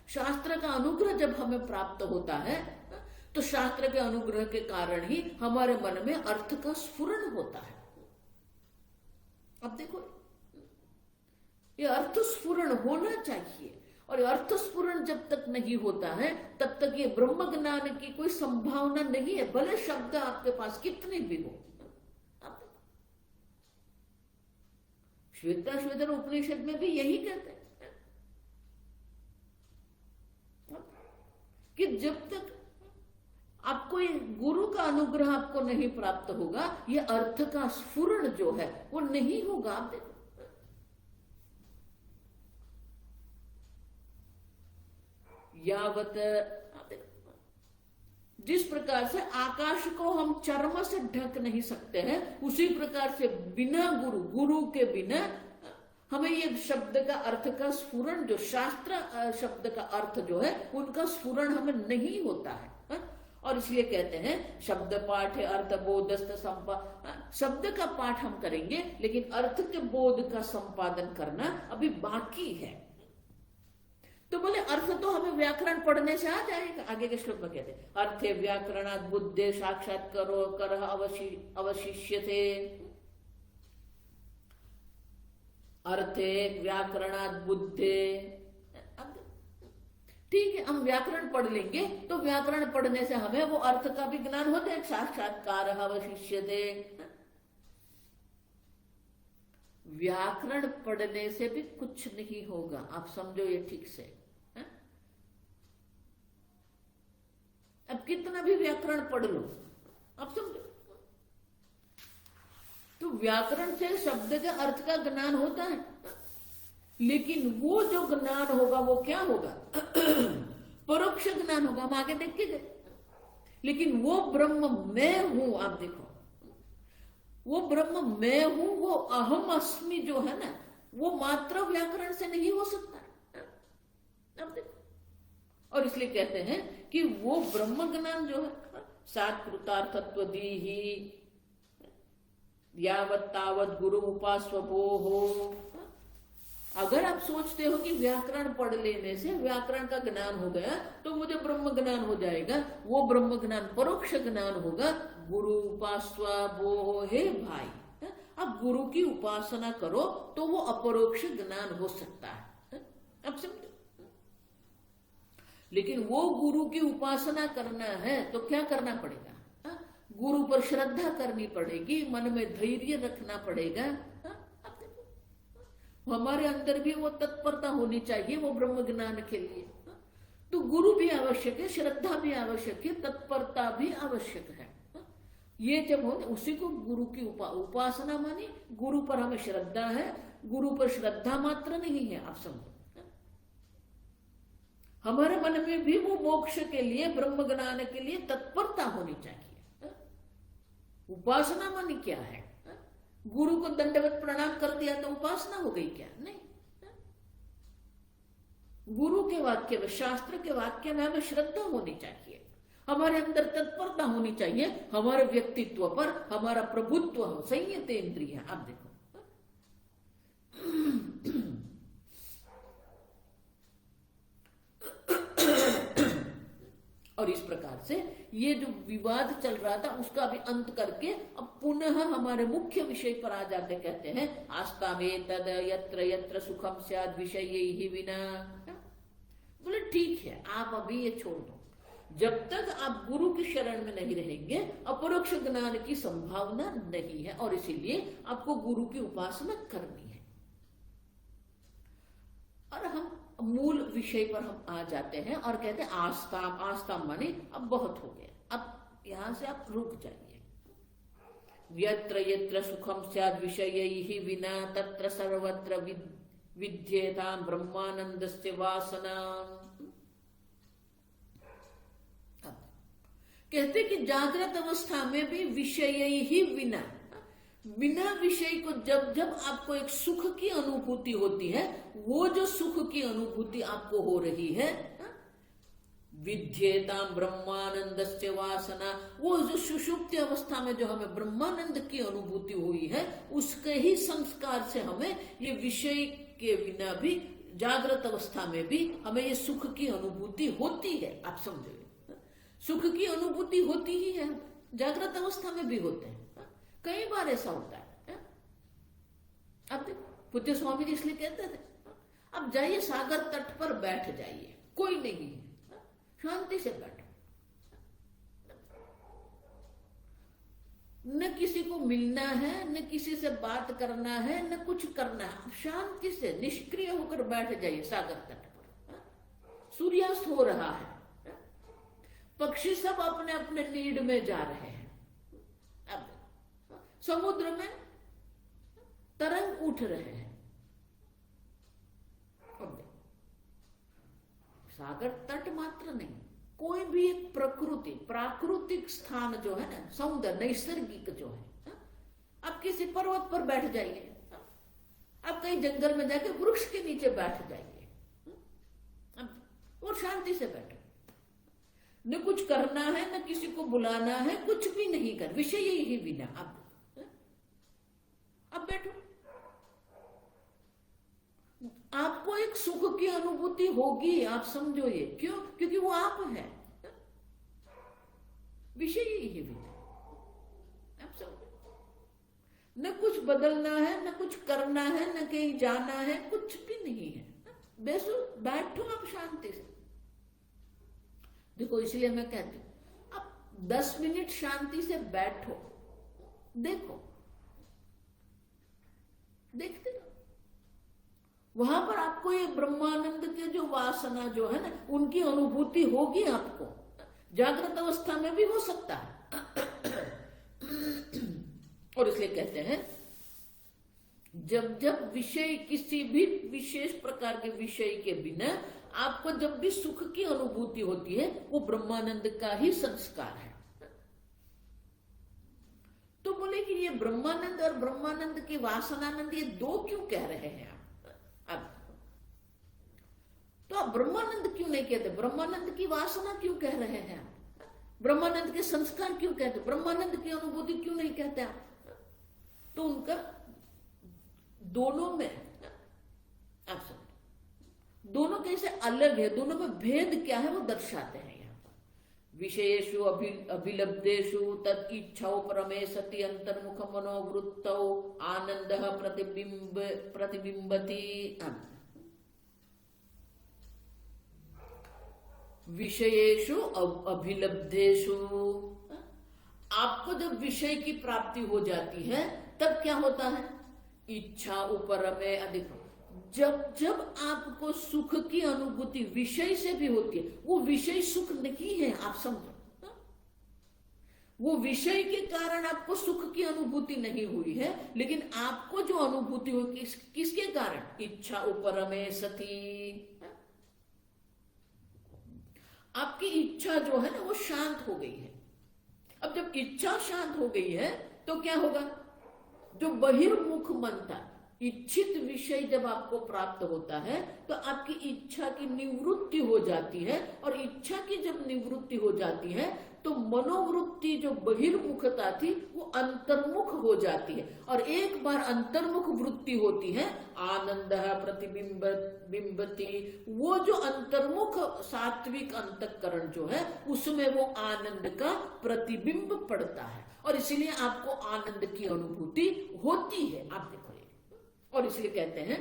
Speaker 1: शास्त्र का अनुग्रह जब हमें प्राप्त होता है तो शास्त्र के अनुग्रह के कारण ही हमारे मन में अर्थ का स्फुरण होता है। अब देखो ये अर्थ स्फुरण होना चाहिए, और अर्थ स्फुरण जब तक नहीं होता है तब तक ये ब्रह्म ज्ञान की कोई संभावना नहीं है, भले शब्द आपके पास कितने भी हो। श्वेताश्वेतर उपनिषद में भी यही कहते हैं कि जब तक आपको ये गुरु का अनुग्रह आपको नहीं प्राप्त होगा, ये अर्थ का स्फुरण जो है वो नहीं होगा। आप देखो यावत, जिस प्रकार से आकाश को हम चर्म से ढक नहीं सकते हैं, उसी प्रकार से बिना गुरु के बिना हमें ये शब्द का अर्थ का स्फुरण, जो शास्त्र शब्द का अर्थ जो है उनका स्फुरण हमें नहीं होता है। और इसलिए कहते हैं शब्द पाठ है अर्थ बोधस्त संपा, शब्द का पाठ हम करेंगे लेकिन अर्थ के बोध का संपादन करना अभी बाकी है। तो बोले अर्थ तो हमें व्याकरण पढ़ने से आ जाएगा। आगे के श्लोक में कहते हैं अर्थे व्याकरणात् बुद्धे साक्षात करो कर अवशिष्यते, अर्थे व्याकरणात् बुद्धे। ठीक है, हम व्याकरण पढ़ लेंगे तो व्याकरण पढ़ने से हमें वो अर्थ का भी ज्ञान हो जाए, साक्षात्कार अवशिष्यते। व्याकरण पढ़ने से भी कुछ नहीं होगा, आप समझो ये ठीक से। अब कितना भी व्याकरण पढ़ लो, आप समझो, तो व्याकरण से शब्द के अर्थ का ज्ञान होता है, लेकिन वो जो ज्ञान होगा वो क्या होगा? परोक्ष ज्ञान होगा। हम आगे देख के गए, लेकिन वो ब्रह्म मैं हूं, आप देखो, वो ब्रह्म मैं हूं, वो अहम अस्मि जो है ना, वो मात्र व्याकरण से नहीं हो सकता। अब देखो, और इसलिए कहते हैं कि वो ब्रह्म ज्ञान जो है सात कृतार्थत्व दी ही यावत तावत गुरु उपास्वभो हो। अगर आप सोचते हो कि व्याकरण पढ़ लेने से व्याकरण का ज्ञान हो गया तो मुझे ब्रह्म ज्ञान हो जाएगा, वो ब्रह्म ज्ञान परोक्ष ज्ञान होगा। गुरु उपास्वभो हे भाई, अब गुरु की उपासना करो तो वो अपरोक्ष ज्ञान हो सकता है। अब समझो, लेकिन वो गुरु की उपासना करना है तो क्या करना पड़ेगा? गुरु पर श्रद्धा करनी पड़ेगी, मन में धैर्य रखना पड़ेगा। हमारे अंदर भी वो तत्परता होनी चाहिए वो ब्रह्म ज्ञान के लिए। तो गुरु भी आवश्यक है, श्रद्धा भी आवश्यक है, तत्परता भी आवश्यक है। ये जब हो उसी को गुरु की उपासना मानी। गुरु पर हमें श्रद्धा है, गुरु पर श्रद्धा मात्र नहीं है, आप समझो, हमारे मन में भी वो मोक्ष के लिए ब्रह्म ज्ञान के लिए तत्परता होनी चाहिए। उपासना मानी क्या है? गुरु को दंडवत प्रणाम कर दिया तो उपासना हो गई क्या? नहीं। गुरु के वाक्य में, शास्त्र के वाक्य में हमें श्रद्धा होनी चाहिए, हमारे अंदर तत्परता होनी चाहिए, हमारे व्यक्तित्व पर हमारा प्रभुत्व हो, संयत इंद्रिय। आप देखो, और इस प्रकार से ये जो विवाद चल रहा था उसका भी अंत करके अब पुनः हमारे मुख्य विषय पर आ जाते। कहते हैं आस्था में तद यत्र यत्र सुखम स्याद् विषय ही विना। बोले ठीक है, आप अभी ये छोड़ दो, जब तक आप गुरु की शरण में नहीं रहेंगे अपरोक्ष ज्ञान की संभावना नहीं है, और इसीलिए आपको गुरु की उपासना करनी है। और हम मूल विषय पर हम आ जाते हैं और कहते हैं आस्था। आस्था माने अब बहुत हो गया, अब यहां से आप रुक जाइए। यत्र यत्र सुखम स्याद् विषयैहि विना तत्र सर्वत्र विद्येतां ब्रह्मानंदस्य वासना। कहते कि जागृत अवस्था में भी विषय ही विना, बिना विषय को जब जब आपको एक सुख की अनुभूति होती है, वो जो सुख की अनुभूति आपको हो रही है, विद्येतां ब्रह्मानंदस्य वासना, वो जो सुषुप्ति अवस्था में जो हमें ब्रह्मानंद की अनुभूति हुई है, उसके ही संस्कार से हमें ये विषय के बिना भी जागृत अवस्था में भी हमें ये सुख की अनुभूति होती है। आप समझो, सुख की अनुभूति होती ही है, जागृत अवस्था में भी होते हैं, कई बार ऐसा होता है। अब देखो, पूज्य स्वामी जी इसलिए कहते थे अब जाइए सागर तट पर बैठ जाइए, कोई नहीं है, शांति से बैठो, न किसी को मिलना है, न किसी से बात करना है, न कुछ करना है, शांति से निष्क्रिय होकर बैठ जाइए सागर तट पर। सूर्यास्त हो रहा है, पक्षी सब अपने अपने नीड में जा रहे हैं, अब समुद्र में तरंग उठ रहे हैं, सागर तट मात्र नहीं, कोई भी एक प्रकृति प्राकृतिक स्थान जो है ना, सौंदर्य नैसर्गिक जो है, आप किसी पर्वत पर बैठ जाइए, आप कहीं जंगल में जाके वृक्ष के नीचे बैठ जाइए और शांति से बैठो, न कुछ करना है न किसी को बुलाना है, कुछ भी नहीं कर, विषय ही बिना अब बैठो। आपको एक सुख की अनुभूति होगी, आप समझो ये, क्यों? क्योंकि वो आप है, विषय ही बिना, आप समझो। न कुछ बदलना है न कुछ करना है न कहीं जाना है, कुछ भी नहीं है, बैठो आप शांति से। देखो इसलिए मैं कहती हूं आप 10 मिनट शांति से बैठो, देखो, देखते रहो, वहां पर आपको ये ब्रह्मानंद के जो वासना जो है ना, उनकी अनुभूति होगी आपको। जागृत अवस्था में भी हो सकता है और इसलिए कहते हैं जब जब विषय, किसी भी विशेष प्रकार के विषय के बिना आपको जब भी सुख की अनुभूति होती है, वो ब्रह्मानंद का ही संस्कार है। तो बोले कि ये ब्रह्मानंद और ब्रह्मानंद की वासनानंद, ये दो क्यों कह रहे हैं आप? तो आप ब्रह्मानंद क्यों नहीं कहते? ब्रह्मानंद की वासना क्यों कह रहे हैं आप? ब्रह्मानंद के संस्कार क्यों कहते? ब्रह्मानंद की अनुभूति क्यों नहीं कहते आप? तो उनका दोनों में आप समझ, दोनों कैसे अलग है, दोनों में भेद क्या है वो दर्शाते हैं यहाँ पर। विषयेषु अभिलब्धेषु तत् इच्छाओ परमे सति अंतर्मुख मनोवृत्तौ आनंदः प्रतिबिंबति। विषयेषु अभिलब्धेषु, आपको जब विषय की प्राप्ति हो जाती है तब क्या होता है? इच्छा ऊपर में अधिक। जब जब आपको सुख की अनुभूति विषय से भी होती है, वो विषय सुख नहीं है, आप समझो। वो विषय के कारण आपको सुख की अनुभूति नहीं हुई है, लेकिन आपको जो अनुभूति हुई किसके कारण? इच्छा ऊपर में सती। आपकी इच्छा जो है ना वो शांत हो गई है। अब जब इच्छा शांत हो गई है तो क्या होगा? जो बहिर्मुख मन था, इच्छित विषय जब आपको प्राप्त होता है तो आपकी इच्छा की निवृत्ति हो जाती है, और इच्छा की जब निवृत्ति हो जाती है तो मनोवृत्ति जो बहिर्मुखता थी वो अंतर्मुख हो जाती है, और एक बार अंतर्मुख वृत्ति होती है, आनंद प्रतिबिंबती। वो जो अंतर्मुख सात्विक अंतःकरण जो है उसमें वो आनंद का प्रतिबिंब पड़ता है, और इसीलिए आपको आनंद की अनुभूति होती है। आप देखो, और इसलिए कहते हैं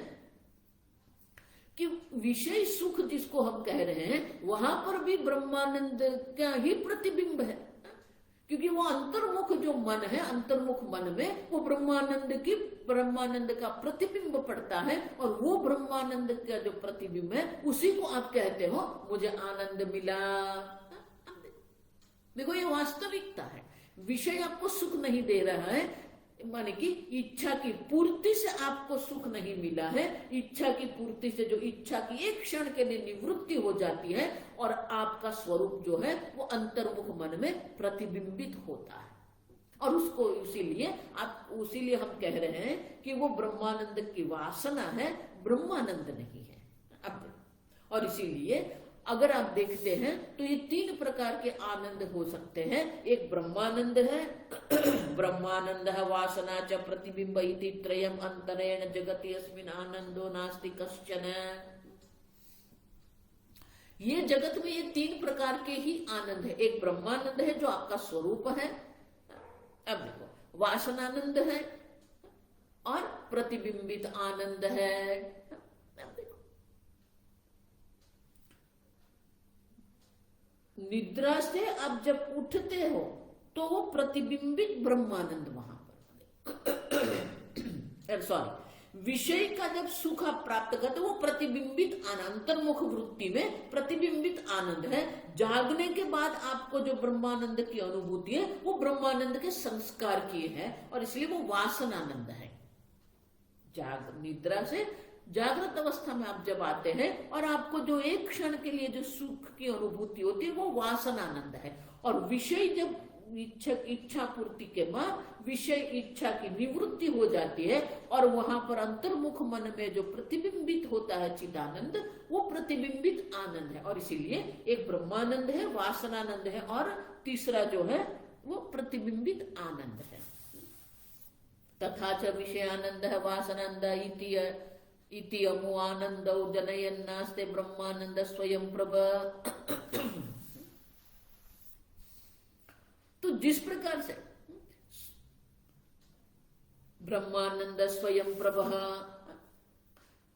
Speaker 1: कि विषय सुख जिसको हम कह रहे हैं वहां पर भी ब्रह्मानंद का ही प्रतिबिंब है, क्योंकि वो अंतर्मुख जो मन है, अंतर्मुख मन में वो ब्रह्मानंद का प्रतिबिंब पड़ता है, और वो ब्रह्मानंद का जो प्रतिबिंब है उसी को आप कहते हो मुझे आनंद मिला। देखो ये वास्तविकता है, विषय आपको सुख नहीं दे रहा है, माने कि इच्छा की पूर्ति से आपको सुख नहीं मिला है। इच्छा की पूर्ति से जो इच्छा की एक क्षण के लिए निवृत्ति हो जाती है और आपका स्वरूप जो है वो अंतर्मुख मन में प्रतिबिंबित होता है, और उसको उसीलिए हम कह रहे हैं कि वो ब्रह्मानंद की वासना है, ब्रह्मानंद नहीं है। अब और इसीलिए अगर आप देखते हैं तो ये 3 प्रकार के आनंद हो सकते हैं। एक ब्रह्मानंद है, ब्रह्मानंद है वासना च प्रतिबिंब इति त्रयम् अंतरेण जगति अस्मिन् आनंदो नास्ति कश्चन। ये जगत में ये 3 प्रकार के ही आनंद है। एक ब्रह्मानंद है जो आपका स्वरूप है, अब देखो वासनानंद है, और प्रतिबिंबित आनंद है। अब देखो निद्रा से आप जब उठते हो तो वो प्रतिबिंबित ब्रह्मानंद वहां पर सॉरी विषय का जब सुख आप प्राप्त करते वो प्रतिबिंबित आनंद, अंतर्मुख वृत्ति में प्रतिबिंबित आनंद है। जागने के बाद आपको जो ब्रह्मानंद की अनुभूति है वो ब्रह्मानंद के संस्कार की है, और इसलिए वो वासनानंद है। निद्रा से जागृत अवस्था में आप जब आते हैं और आपको जो एक क्षण के लिए जो सुख की अनुभूति होती है वो वासनानंद है। और विषय जब इच्छा पूर्ति के बाद विषय इच्छा की निवृत्ति हो जाती है और वहां पर अंतर्मुख मन में जो प्रतिबिंबित होता है चिदानंद, वो प्रतिबिंबित आनंद है। और इसीलिए एक ब्रह्मानंद है, वासनानंद है और तीसरा जो है वो प्रतिबिंबित आनंद है। तथा च विषयानंद है वासनानंद इति अमु आनंद जनयन्नास्ते ब्रह्मानंद स्वयं प्रभ। तो जिस प्रकार से ब्रह्मानंद स्वयं प्रभ,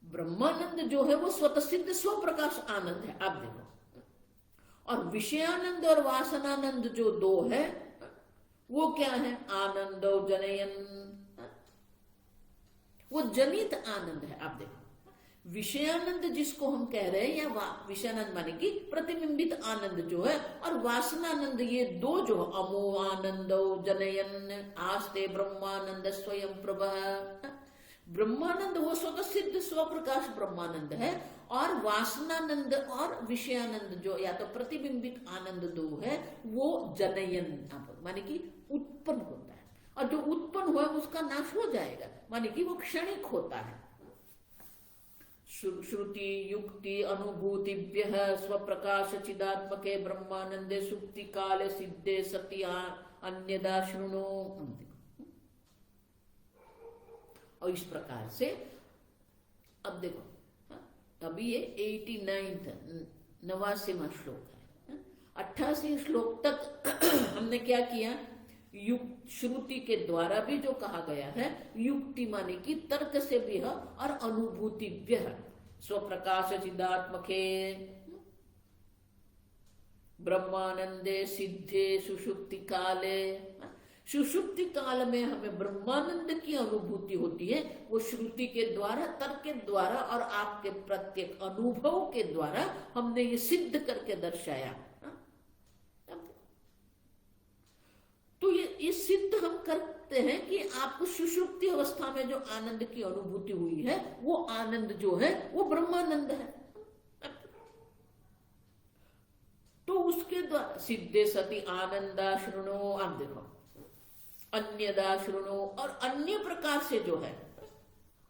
Speaker 1: ब्रह्मानंद जो है वो स्वतः सिद्ध स्व प्रकाश आनंद है, आप देखो। और विषयानंद और वासनानंद जो दो है वो क्या है? आनंद जनयन, वो जनित आनंद है। आप देखो विषयानंद जिसको हम कह रहे हैं, या विषयानंद माने कि प्रतिबिंबित आनंद जो है, और वासनानंद, ये दो जो अमो आनंद जनयन आस्ते ब्रह्मानंद स्वयं प्रभा। ब्रह्मानंद वो स्वतः सिद्ध स्वप्रकाश ब्रह्मानंद है, और वासनानंद और विषयानंद जो या तो प्रतिबिंबित आनंद दो है वो जनयन माने कि उत्पन्न होता है, और जो उत्पन्न हुआ उसका नाश हो जाएगा, माने कि वो क्षणिक होता है। श्रुति युक्ति अनुभूतिभ्यः स्वप्रकाश चिदात्मके ब्रह्मानंदे सुप्ति काले सिद्धे सति अन्यदा शृणु। और इस प्रकार से अब देखो, अभी ये 89वां श्लोक है। 88 श्लोक तक हमने क्या किया? युक्त श्रुति के द्वारा भी जो कहा गया है, युक्ति माने कि तर्क से भी है, और अनुभूति स्वप्रकाश चिदात्मके ब्रह्मानंदे सिद्धे सुषुप्ति काले। सुषुप्ति काल में हमें ब्रह्मानंद की अनुभूति होती है, वो श्रुति के द्वारा, तर्क के द्वारा और आपके प्रत्येक अनुभव के द्वारा हमने ये सिद्ध करके दर्शाया। तो ये सिद्ध हम करते हैं कि आपको सुषुप्ति अवस्था में जो आनंद की अनुभूति हुई है, वो आनंद जो है वो ब्रह्मानंद है। तो उसके द्वारा सिद्धे सति आनंदा शृणु, आप देखो अन्यदा शृणु, और अन्य प्रकार से जो है,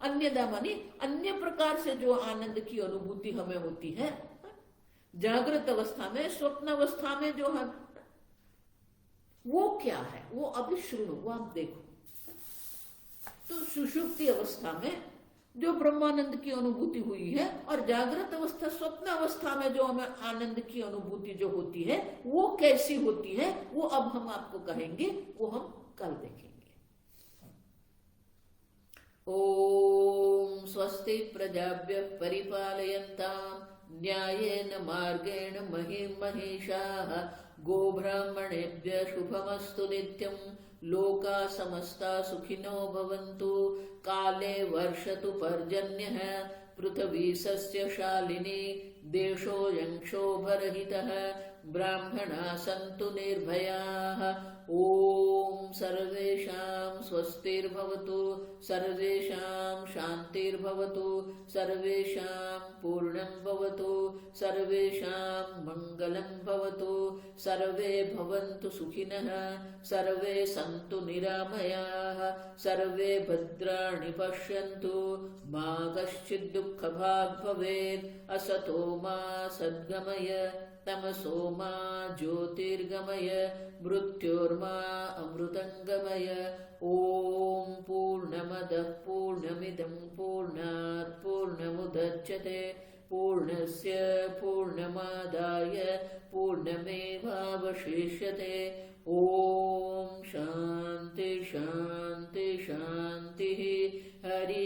Speaker 1: अन्यदा मानी अन्य प्रकार से जो आनंद की अनुभूति हमें होती है जागृत अवस्था में, स्वप्न अवस्था में जो है वो क्या है, वो अभी शृणु, वो आप देखो। तो सुषुप्ति अवस्था में जो ब्रह्मानंद की अनुभूति हुई है, और जागृत अवस्था स्वप्न अवस्था में जो हमें आनंद की अनुभूति जो होती है वो कैसी होती है, वो अब हम आपको कहेंगे, वो हम कल देखेंगे। ओम स्वस्ति प्रजाभ्यः परिपालयन्ताम् न्यायेन मार्गेण महिषाः गोब्राह्मणेभ्यः शुभमस्तु नित्यं। लोका समस्ता सुखिनो भवन्तु। काले वर्षतु पर्जन्यः पृथ्वी सस्यशालिनी। देशोऽयं क्षोभरहितः ब्राह्मणाः सन्तु निर्भयाः। ओम सर्वेषां स्वस्तिर्भवतु, सर्वेषां शान्तिर्भवतु, सर्वेषां पूर्णं भवतु, सर्वेषां मङ्गलं भवतु, सर्वे भवन्तु सुखिनः, सर्वे सन्तु निरामयाः, सर्वे भद्राणि पश्यन्तु, मा कश्चित् दुःखभाग् भवेत्। असतो मा सद्गमय, तमसो मा ज्योतिर्गमय, मृत्योर्मा अमृतंगमय। ओम पूर्णमदः पूर्णमिदं पूर्णात् पूर्णमुदच्यते पूर्णस्य पूर्णमादाय पूर्णमेवावशिष्यते। ओम शांति शांति शांति। हरि